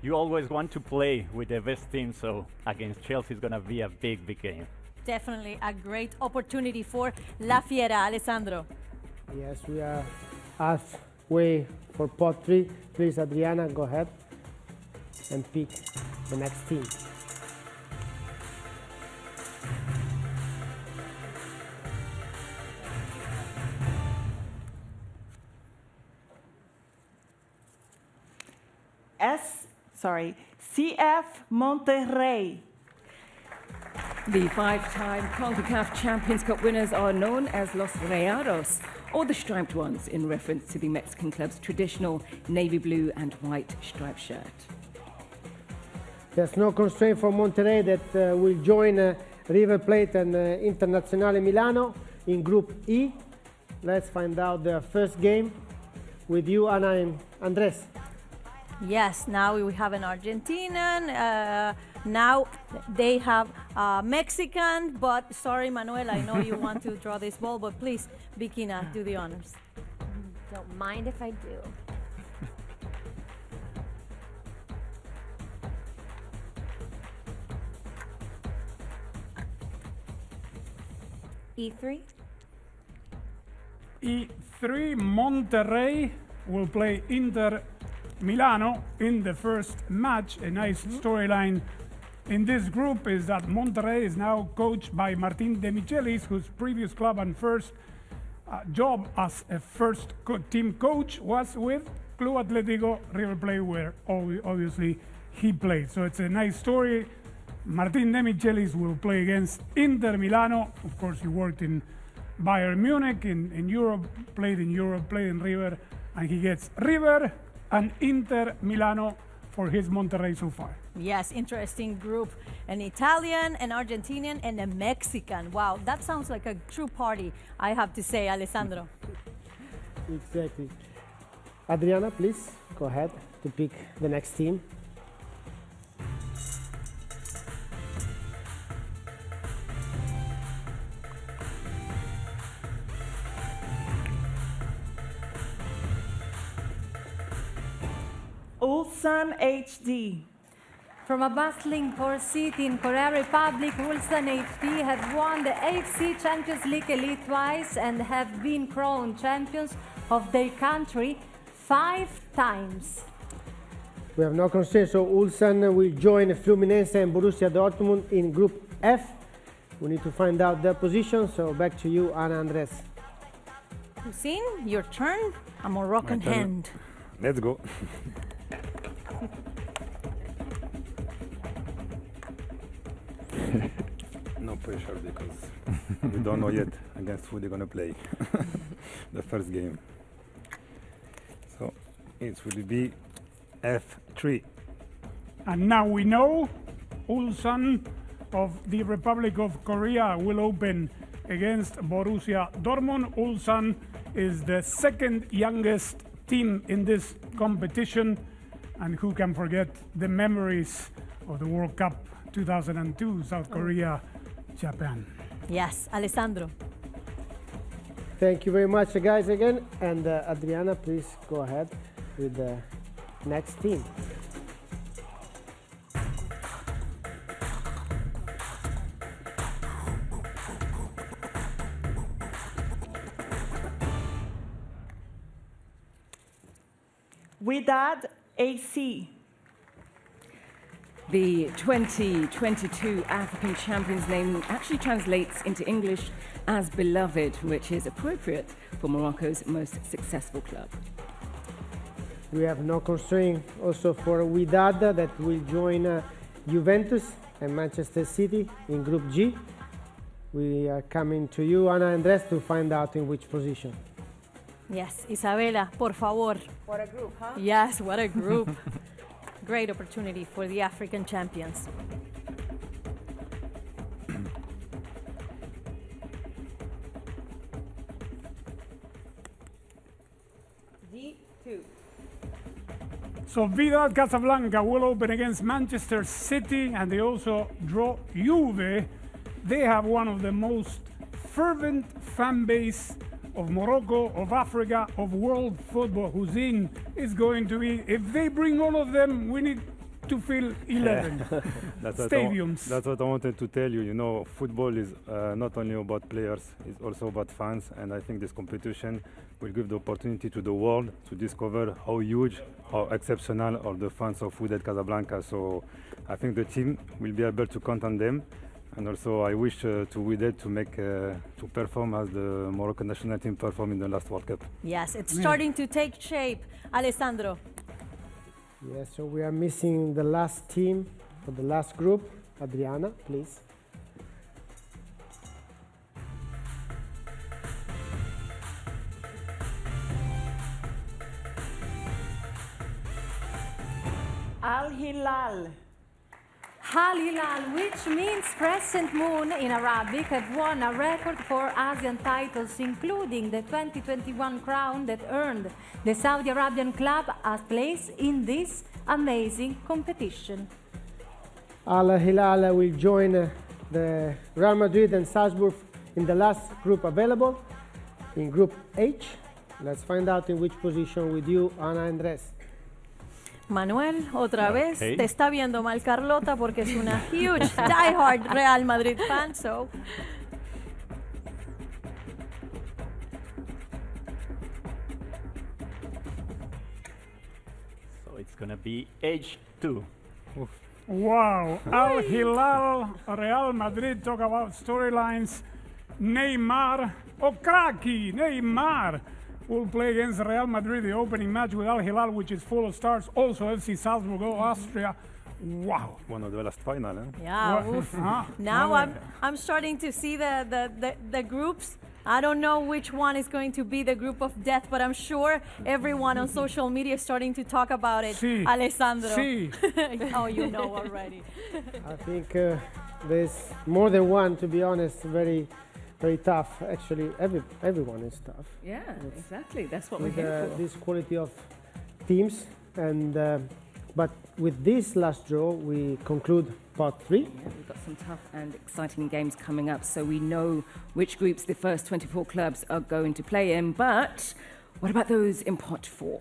you always want to play with the best team, so against Chelsea is gonna be a big game. Definitely a great opportunity for La Fiera. Alessandro. Yes, we are halfway for pot 3. Please, Adriana, go ahead and pick the next team. CF Monterrey. The 5-time CONCACAF Champions Cup winners are known as Los Rayados, or the Striped Ones, in reference to the Mexican club's traditional navy blue and white striped shirt. There's no constraint for Monterrey that will join River Plate and Internazionale Milano in Group E. Let's find out their first game with you, Ana and Andres. Yes, now we have an Argentinian. Now they have Mexican, but sorry, Manuel, I know you want to draw this ball, but please, Bikina, do the honors. Don't mind if I do. E3. E3, Monterrey will play Inter Milano in the first match. A nice storyline in this group is that Monterrey is now coached by Martin De Michelis, whose previous club and first job as a first team coach was with Club Atlético River Plate, where obviously he played. So it's a nice story. Martin De Michelis will play against Inter Milano. Of course, he worked in Bayern Munich in Europe, played in River, and he gets River and Inter Milano for his Monterrey so far. Yes, interesting group. An Italian, an Argentinian, and a Mexican. Wow, that sounds like a true party, I have to say, Alessandro. Exactly. Adriana, please go ahead to pick the next team. Ulsan HD. From a bustling port city in Korea Republic, Ulsan HD have won the AFC Champions League Elite twice and have been crowned champions of their country 5 times. We have no constraint, so Ulsan will join Fluminense and Borussia Dortmund in Group F. We need to find out their position, so back to you, Ana Andres. Hussein, your turn. A Moroccan hand. Let's go. No pressure because we don't know yet against who they're going to play the first game. So it will be F3. And now we know Ulsan of the Republic of Korea will open against Borussia Dortmund. Ulsan is the second youngest team in this competition, and who can forget the memories of the World Cup 2002, South Korea, Japan. Yes, Alessandro. Thank you very much, guys, again. And Adriana, please go ahead with the next team. Wydad AC. The 2022 African Champions name actually translates into English as beloved, which is appropriate for Morocco's most successful club. We have no constraint also for Wydad that will join Juventus and Manchester City in Group G. We are coming to you, Ana Andres, to find out in which position. Yes, Isabela, por favor. What a group, huh? Yes, what a group. Great opportunity for the African champions. G2. So Vidal Casablanca will open against Manchester City, and they also draw Juve. They have one of the most fervent fan base of Morocco, of Africa, of world football. Hussein is going to be, if they bring all of them, we need to fill 11 stadiums. That's what I wanted to tell you. You know, football is not only about players, it's also about fans. And I think this competition will give the opportunity to the world to discover how huge, how exceptional are the fans of Wydad Casablanca. So I think the team will be able to count on them. And also I wish to Wydad to make to perform as the Moroccan national team performed in the last World Cup. Yes, it's starting to take shape. Alessandro. Yes, so we are missing the last team for the last group. Adriana, please. Al Hilal. Al Hilal, which means crescent moon in Arabic, have won a record for Asian titles, including the 2021 crown that earned the Saudi Arabian club a place in this amazing competition. Al Hilal will join the Real Madrid and Salzburg in the last group available, in Group H. Let's find out in which position with you, Ana Andrés. Manuel, otra vez, te está viendo mal Carlota porque es una huge diehard Real Madrid fan, so... So it's gonna be H2. Wow, Al Hilal, Real Madrid, talk about storylines. Neymar, Okraki, Neymar will play against Real Madrid, the opening match with Al Hilal, which is full of stars. Also FC Salzburg, Austria. Wow. One of the last final, eh? Yeah, oof. Now I'm starting to see the groups. I don't know which one is going to be the group of death, but I'm sure everyone on social media is starting to talk about it. Sí. Alessandro. Sí. Oh, you know already. I think there's more than one, to be honest, very tough. Actually, everyone is tough. Yeah, exactly. That's what with, we're here for. this quality of teams, and but with this last draw, we conclude part 3. Yeah, we've got some tough and exciting games coming up, so we know which groups the first 24 clubs are going to play in. But what about those in pot 4?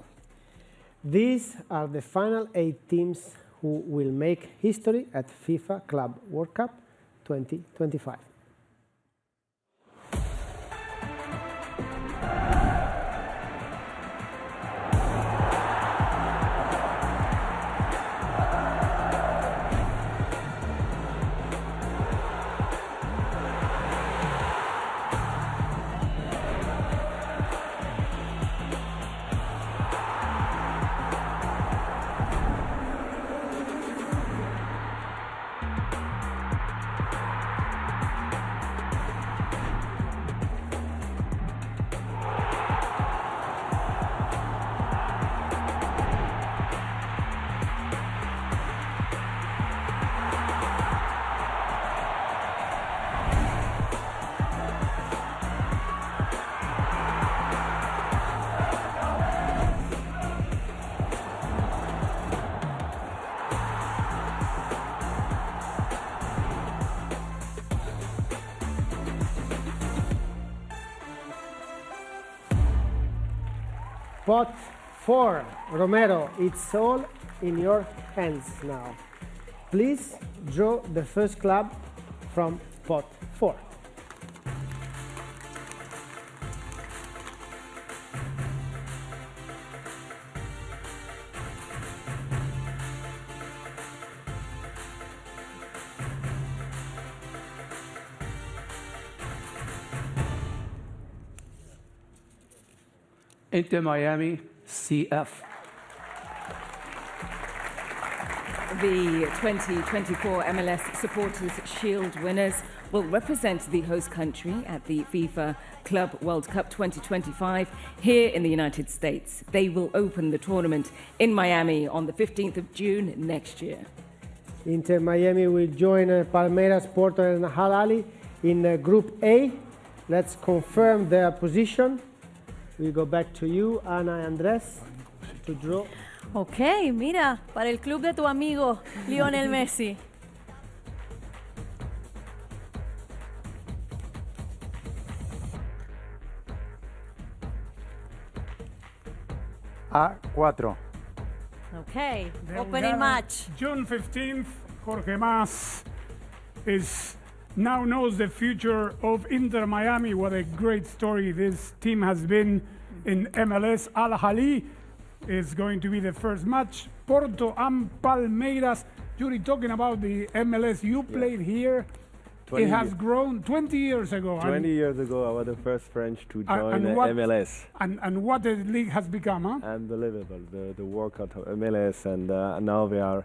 These are the final 8 teams who will make history at FIFA Club World Cup 2025. Pot 4, Romero, it's all in your hands now. Please draw the first club from pot 4. Inter Miami, CF. The 2024 MLS Supporters Shield winners will represent the host country at the FIFA Club World Cup 2025 here in the United States. They will open the tournament in Miami on the 15th of June next year. Inter Miami will join Palmeiras, Porto and Al Ahly in Group A. Let's confirm their position. we go back to you, Ana and Andres, to draw. Ok, mira, para el club de tu amigo Lionel Messi. A4. Okay, There we opening have match. June 15th, Jorge Mas now knows the future of Inter Miami. What a great story this team has been in MLS. Al Ahly is going to be the first match. Porto and Palmeiras. Yuri, talking about the MLS, you played here. It has grown 20 years ago. 20 years ago, I was the first French to join MLS. And what the league has become, huh? Unbelievable, the workout of MLS, and now they have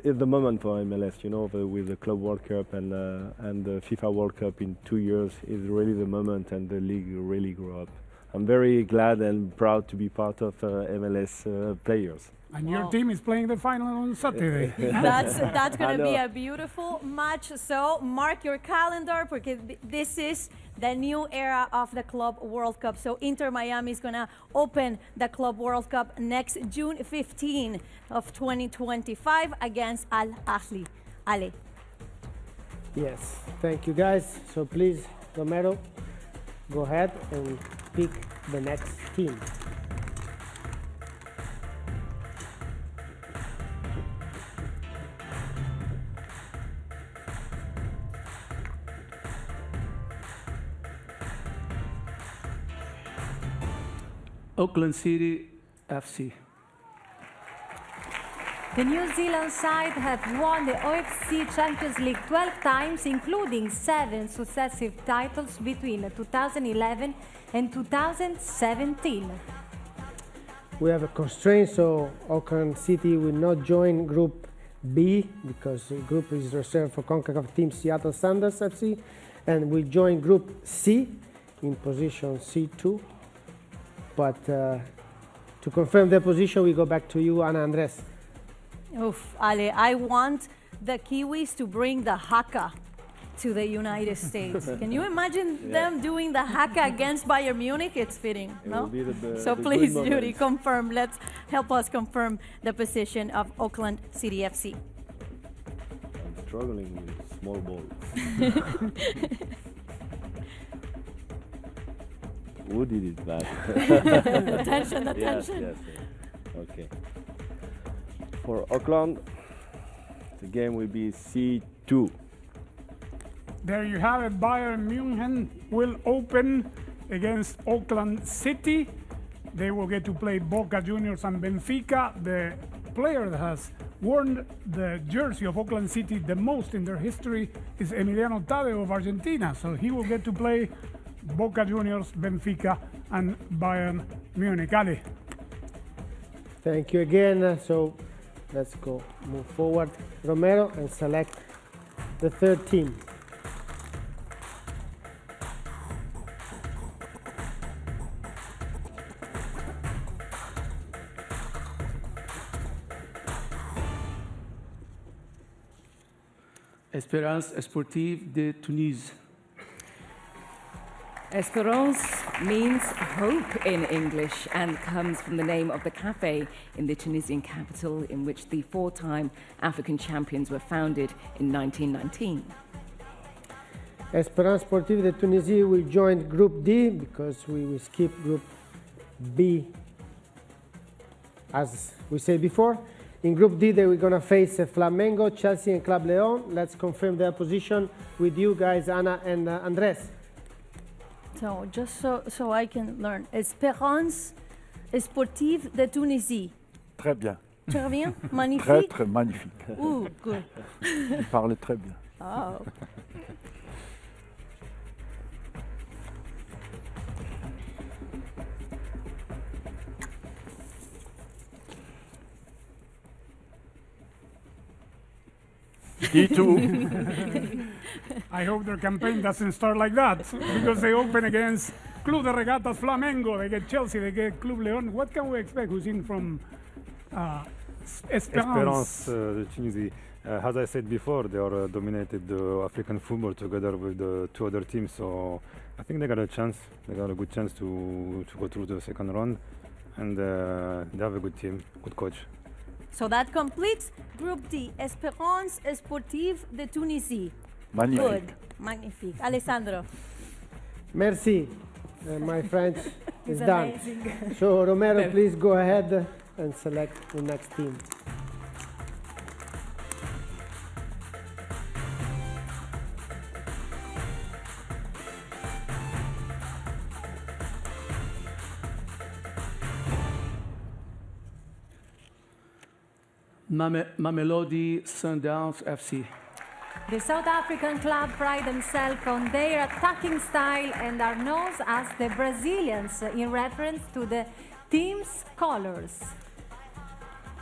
it's the moment for MLS, you know, with the Club World Cup and the FIFA World Cup in 2 years is really the moment, and the league really grew up. I'm very glad and proud to be part of MLS players. And your team is playing the final on Saturday. That's going to be a beautiful match. So mark your calendar because this is the new era of the Club World Cup. So Inter Miami is going to open the Club World Cup next June 15 of 2025 against Al Ahly. Ale. Yes, thank you guys. So please, Romero, go ahead and pick the next team. Auckland City FC. The New Zealand side have won the OFC Champions League 12 times, including 7 successive titles between 2011 and 2017. We have a constraint, so Auckland City will not join Group B because the group is reserved for CONCACAF team Seattle Sounders FC, and will join Group C in position C2. But to confirm their position, we go back to you, Ana Andres. Oof, Ale, I want the Kiwis to bring the haka to the United States. Can you imagine them doing the haka against Bayern Munich? It's fitting, no? So please, Judy, confirm. Let's help us confirm the position of Auckland City FC. I'm struggling with small ball. Who did it back? Attention, attention. Yes. Okay. For Auckland, the game will be C2. There you have it. Bayern Munich will open against Auckland City. They will get to play Boca Juniors and Benfica. The player that has worn the jersey of Auckland City the most in their history is Emiliano Tadeo of Argentina. So he will get to play Boca Juniors, Benfica, and Bayern Munich. Ali. Thank you again. So let's move forward, Romero, and select the third team. Espérance Sportive de Tunis. Espérance means hope in English and comes from the name of the cafe in the Tunisian capital in which the 4-time African champions were founded in 1919. Espérance Sportive de Tunisie will join Group D because we will skip Group B, as we said before. In Group D, they were going to face Flamengo, Chelsea, and Club Leon. Let's confirm their position with you guys, Ana and Andres. So just so I can learn. Espérance Sportive de Tunisie. Très bien. Très bien? Magnifique? Très magnifique. Ooh, good. Vous parlez très bien. Oh. I hope their campaign doesn't start like that because they open against Club de Regatas Flamengo, they get Chelsea, they get Club Leon. What can we expect? Who's in from Espérance de Tunisie. As I said before, they are dominated the African football together with the two other teams, so I think they got a chance. They got a good chance to go through the second round, and they have a good team, good coach. So that completes Group D, Espérance Sportive de Tunisie. Magnifique. Good, magnifique. Alessandro. Merci. My French is It's done. amazing. So Romero, please go ahead and select the next team. Mamelodi Sundowns FC. The South African club pride themselves on their attacking style and are known as the Brazilians in reference to the team's colors.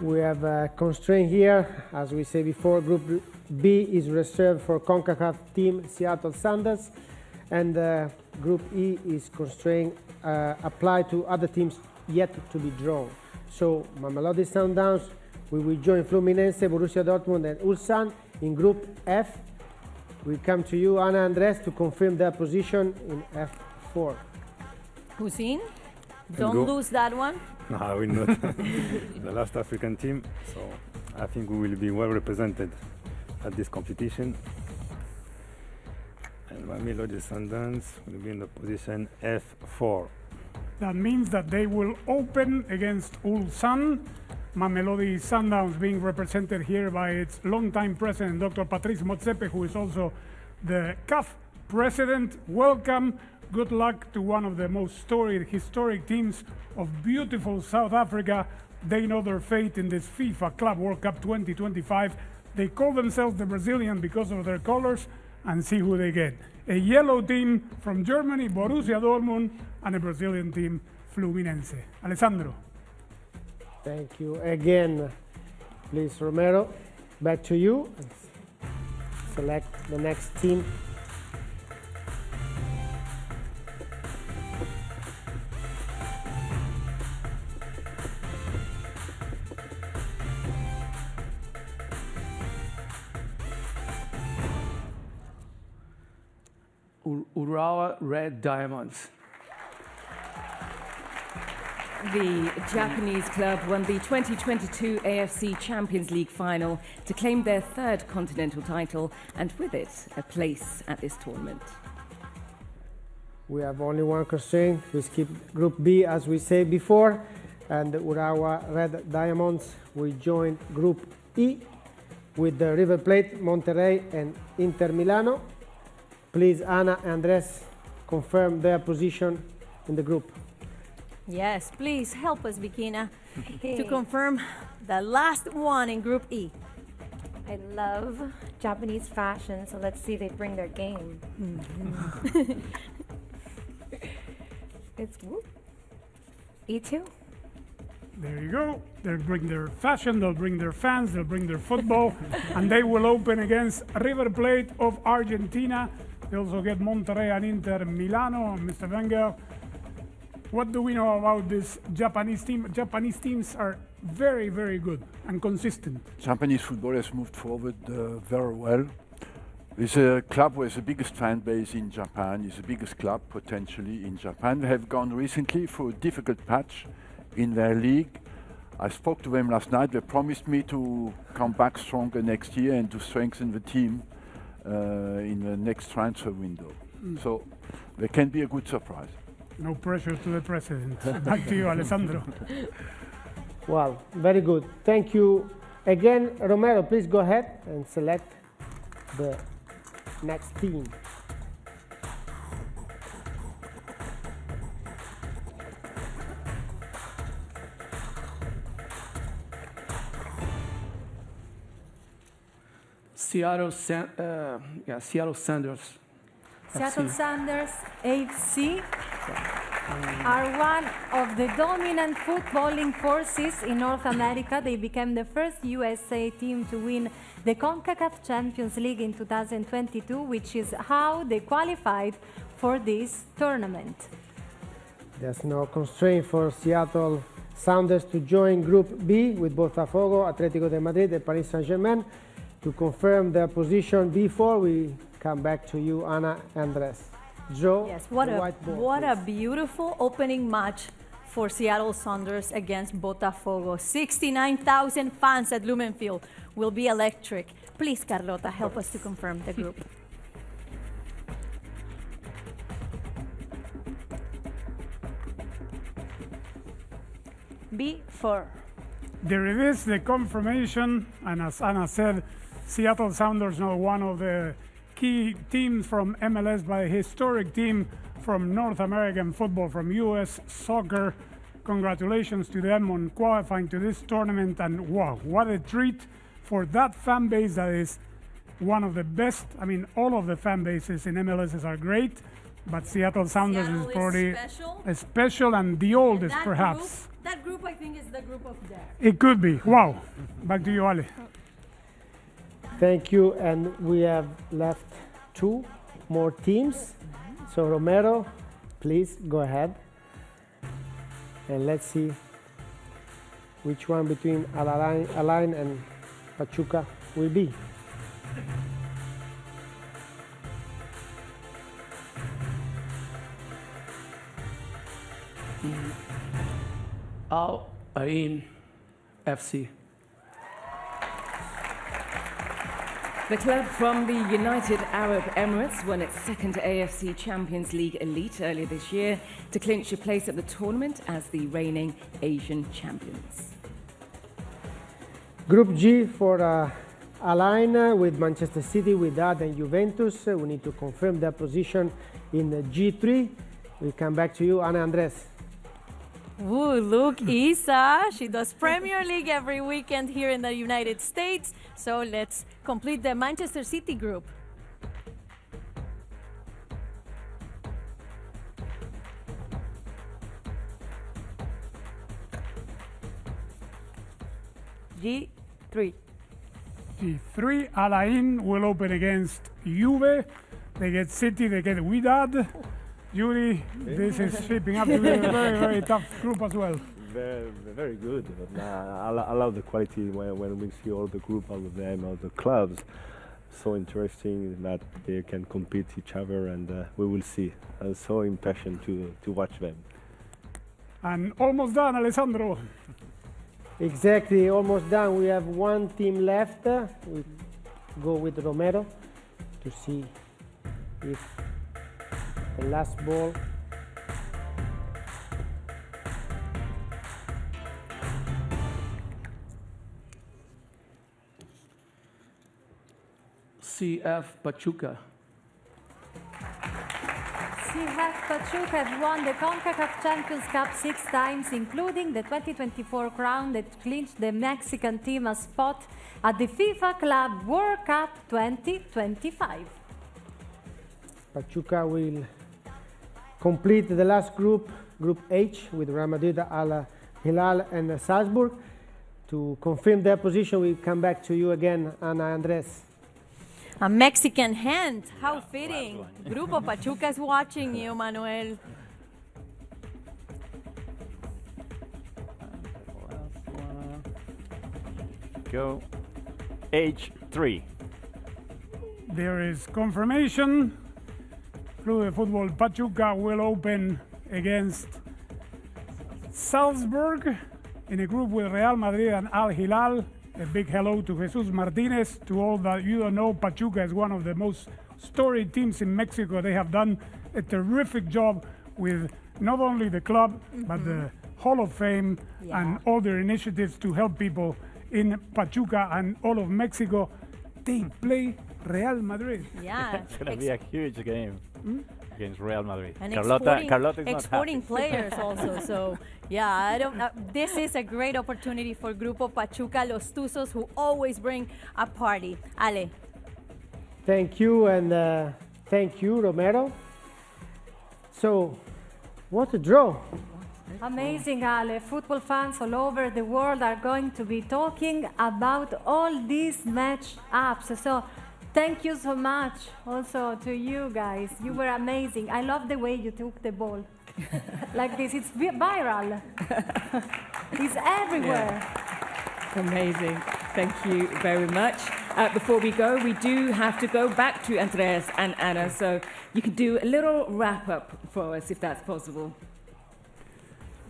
We have a constraint here. As we say before, Group B is reserved for CONCACAF team Seattle Sounders, and Group E is constraint applied to other teams yet to be drawn. So Mamelodi Sundowns, we will join Fluminense, Borussia Dortmund, and Ulsan. In Group F, we come to you, Ana Andres, to confirm their position in F4. Hussein, don't lose that one. No, I will not. The last African team, so I think we will be well represented at this competition. And Mamelodi Sundowns will be in the position F4. That means that they will open against Ulsan. Mamelodi Sundowns being represented here by its longtime president, Dr. Patrice Motsepe, who is also the CAF president. Welcome. Good luck to one of the most storied, historic teams of beautiful South Africa. They know their fate in this FIFA Club World Cup 2025. They call themselves the Brazilian because of their colors, and see who they get. A yellow team from Germany, Borussia Dortmund, and a Brazilian team, Fluminense. Alessandro. Thank you again. Please, Romero, back to you. Select the next team. Urawa Red Diamonds. The Japanese club won the 2022 AFC Champions League final to claim their third continental title and with it a place at this tournament. We have only one constraint. We skip Group B as we said before, and the Urawa Red Diamonds will join Group E with the River Plate, Monterrey, and Inter Milano. Please, Ana and Andres, confirm their position in the group. Yes, please help us, Bikina, to confirm the last one in Group E. I love Japanese fashion, so let's see if they bring their game. It's E2. There you go. They'll bring their fashion, they'll bring their fans, they'll bring their football, and they will open against River Plate of Argentina. They also get Monterrey and Inter Milano. Mr. Wenger, what do we know about this Japanese team? Japanese teams are very, very good and consistent. Japanese football has moved forward very well. It's a club with the biggest fan base in Japan. It's the biggest club potentially in Japan. They have gone recently through a difficult patch in their league. I spoke to them last night. They promised me to come back stronger next year and to strengthen the team in the next transfer window. So they can be a good surprise. No pressure to the president. Back to you, Alessandro. Well, very good. Thank you again. Romero, please go ahead and select the next team. Seattle Sounders. Seattle Sounders FC are one of the dominant footballing forces in North America. They became the first USA team to win the CONCACAF Champions League in 2022, which is how they qualified for this tournament. There's no constraint for Seattle Sounders to join Group B with Botafogo, Atletico de Madrid, and Paris Saint-Germain. To confirm their position before we come back to you, Ana Andres. Joe, Yes, the what white ball, a beautiful opening match for Seattle Sounders against Botafogo. 69,000 fans at Lumen Field will be electric. Please, Carlota, help us to confirm the group. B4. There it is, the confirmation, and as Anna said, Seattle Sounders are one of the key teams from MLS, but a historic team from North American football, from U.S. soccer. Congratulations to them on qualifying to this tournament, and wow, what a treat for that fan base that is one of the best. I mean, all of the fan bases in MLS are great, but Seattle Sounders is probably special and the oldest, perhaps. That group, I think, is the group of death. It could be. Wow. Back to you, Ali. Thank you, and we have left 2 more teams. So Romero, please go ahead. And let's see which one between Alain and Pachuca will be. Al Ain FC. The club from the United Arab Emirates won its second AFC Champions League Elite earlier this year to clinch a place at the tournament as the reigning Asian champions. Group G for Alain with Manchester City, Wydad and Juventus. We need to confirm their position in G3. We'll come back to you, Ana Andres. Ooh, look, Isa. She does Premier League every weekend here in the United States. So let's complete the Manchester City group. G3. G3, Alain will open against Juve. They get City, they get Wydad. Judy, this is shaping up to be a very, very tough group as well. Very good. But, I love the quality when we see all the group, all of them, all the clubs. So interesting that they can compete each other, and we will see. I'm so impatient to watch them. And almost done, Alessandro. Exactly, almost done. We have 1 team left. We go with Romero to see if the last ball. CF Pachuca. CF Pachuca have won the CONCACAF Champions Cup 6 times, including the 2024 crown that clinched the Mexican team a spot at the FIFA Club World Cup 2025. Pachuca will complete the last group, Group H, with Real Madrid, Al Hilal and Salzburg. To confirm their position, we'll come back to you again, Ana Andres. A Mexican hand, how fitting. Grupo Pachuca is watching you, Manuel. Go H3. There is confirmation. Club Football Pachuca will open against Salzburg in a group with Real Madrid and Al Hilal. A big hello to Jesus Martinez. To all that you don't know, Pachuca is one of the most storied teams in Mexico. They have done a terrific job with not only the club, but the Hall of Fame and all their initiatives to help people in Pachuca and all of Mexico. They play Real Madrid. Yeah. It's going to be a huge game against Real Madrid. And Carlota is exporting not happy. players also. So, yeah, this is a great opportunity for Grupo Pachuca, Los Tuzos, who always bring a party. Ale. Thank you, and thank you, Romero. So, what a draw. Amazing, Ale. Football fans all over the world are going to be talking about all these match-ups. So thank you so much also to you guys. You were amazing. I love the way you took the ball. Like this. It's viral. It's everywhere. Yeah. Amazing. Thank you very much. Before we go, we do have to go back to Andreas and Anna, so you could do a little wrap-up for us, if that's possible.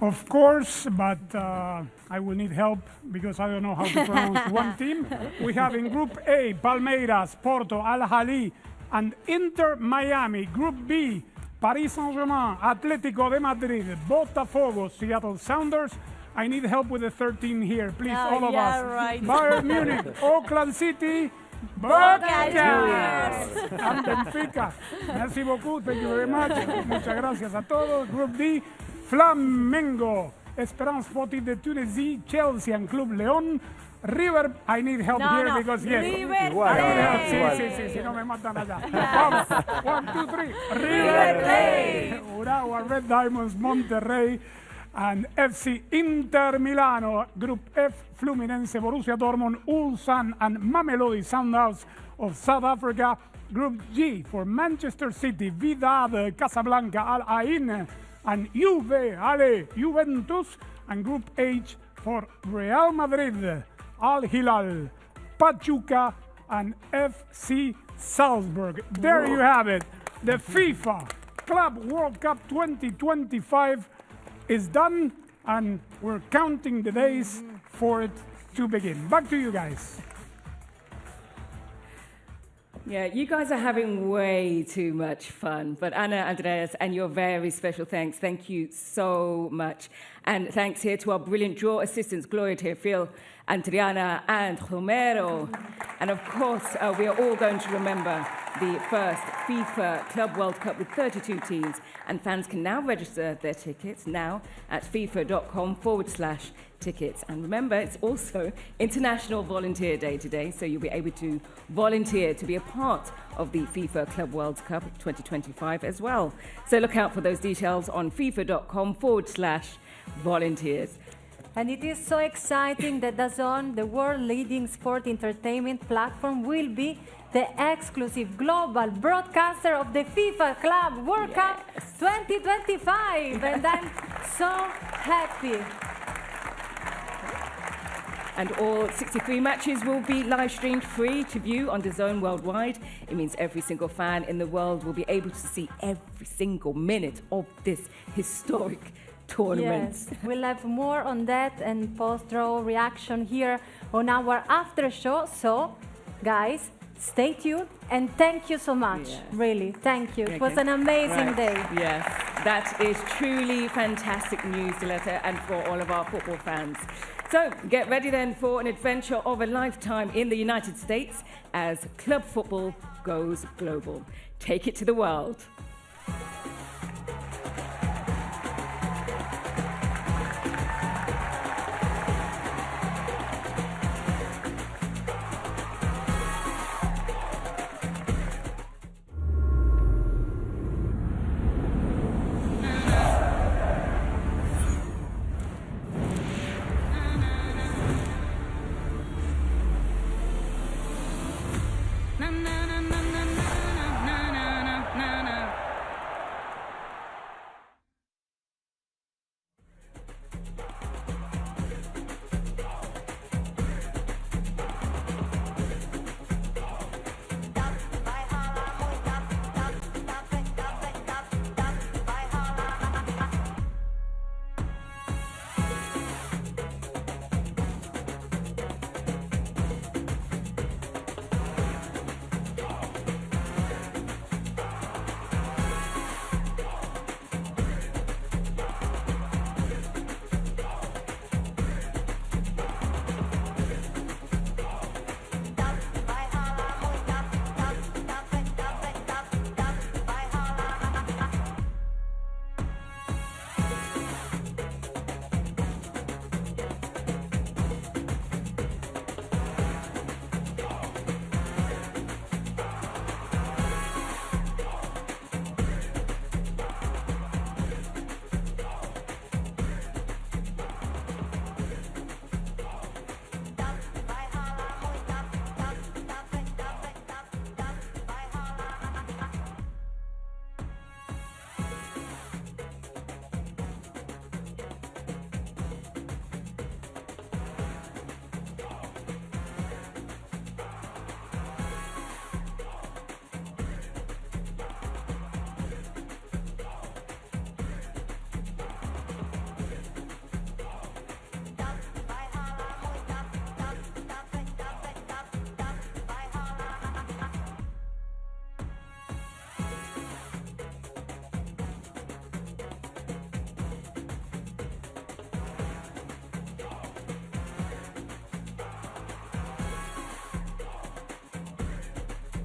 Of course, but I will need help because I don't know how to pronounce one team. We have in Group A, Palmeiras, Porto, Al-Ahly, and Inter Miami. Group B, Paris Saint-Germain, Atlético de Madrid, Botafogo, Seattle Sounders. I need help with the 13 here, please, all of us. Right. Bayern Munich, Oakland City, Boca Juniors, and Benfica. Merci beaucoup, thank you very much. Muchas gracias a todos. Group D, Flamengo, Espérance Sportive de Tunisie, Chelsea and Club León. River, I need help here because yes. River Sí, no me matan allá. Vamos, 1, 2, 3. River Plate. Urawa, Red Diamonds, Monterrey, and FC Inter Milano. Group F, Fluminense, Borussia Dortmund, Ulsan, and Mamelodi Sundowns of South Africa. Group G for Manchester City, Wydad, Casablanca, Al Ain, and Juventus. And Group H for Real Madrid, Al Hilal, Pachuca, and FC Salzburg. There you have it. The FIFA Club World Cup 2025 is done, and we're counting the days for it to begin. Back to you guys. Yeah, you guys are having way too much fun. But Anna, Andreas, and your very special thanks. Thank you so much. And thanks here to our brilliant draw assistants, Gloria Teofil, Adriana, and Romero. And of course, we are all going to remember the first FIFA Club World Cup with 32 teams. And fans can now register their tickets now at fifa.com/tickets. And remember, it's also International Volunteer Day today, so you'll be able to volunteer to be a part of the FIFA Club World Cup 2025 as well. So look out for those details on fifa.com/volunteers. And it is so exciting that DAZN, the world leading sport entertainment platform, will be the exclusive global broadcaster of the FIFA Club World Cup 2025. And I'm so happy. And all 63 matches will be live streamed free to view on DAZN worldwide. It means every single fan in the world will be able to see every single minute of this historic tournament. Yes, we'll have more on that and post-draw reaction here on our after show. So, guys, stay tuned and thank you so much. Yes. Really, thank you. It was an amazing day. Yes, that is truly fantastic news, Diletta, and for all of our football fans. So get ready then for an adventure of a lifetime in the United States as club football goes global. Take it to the world.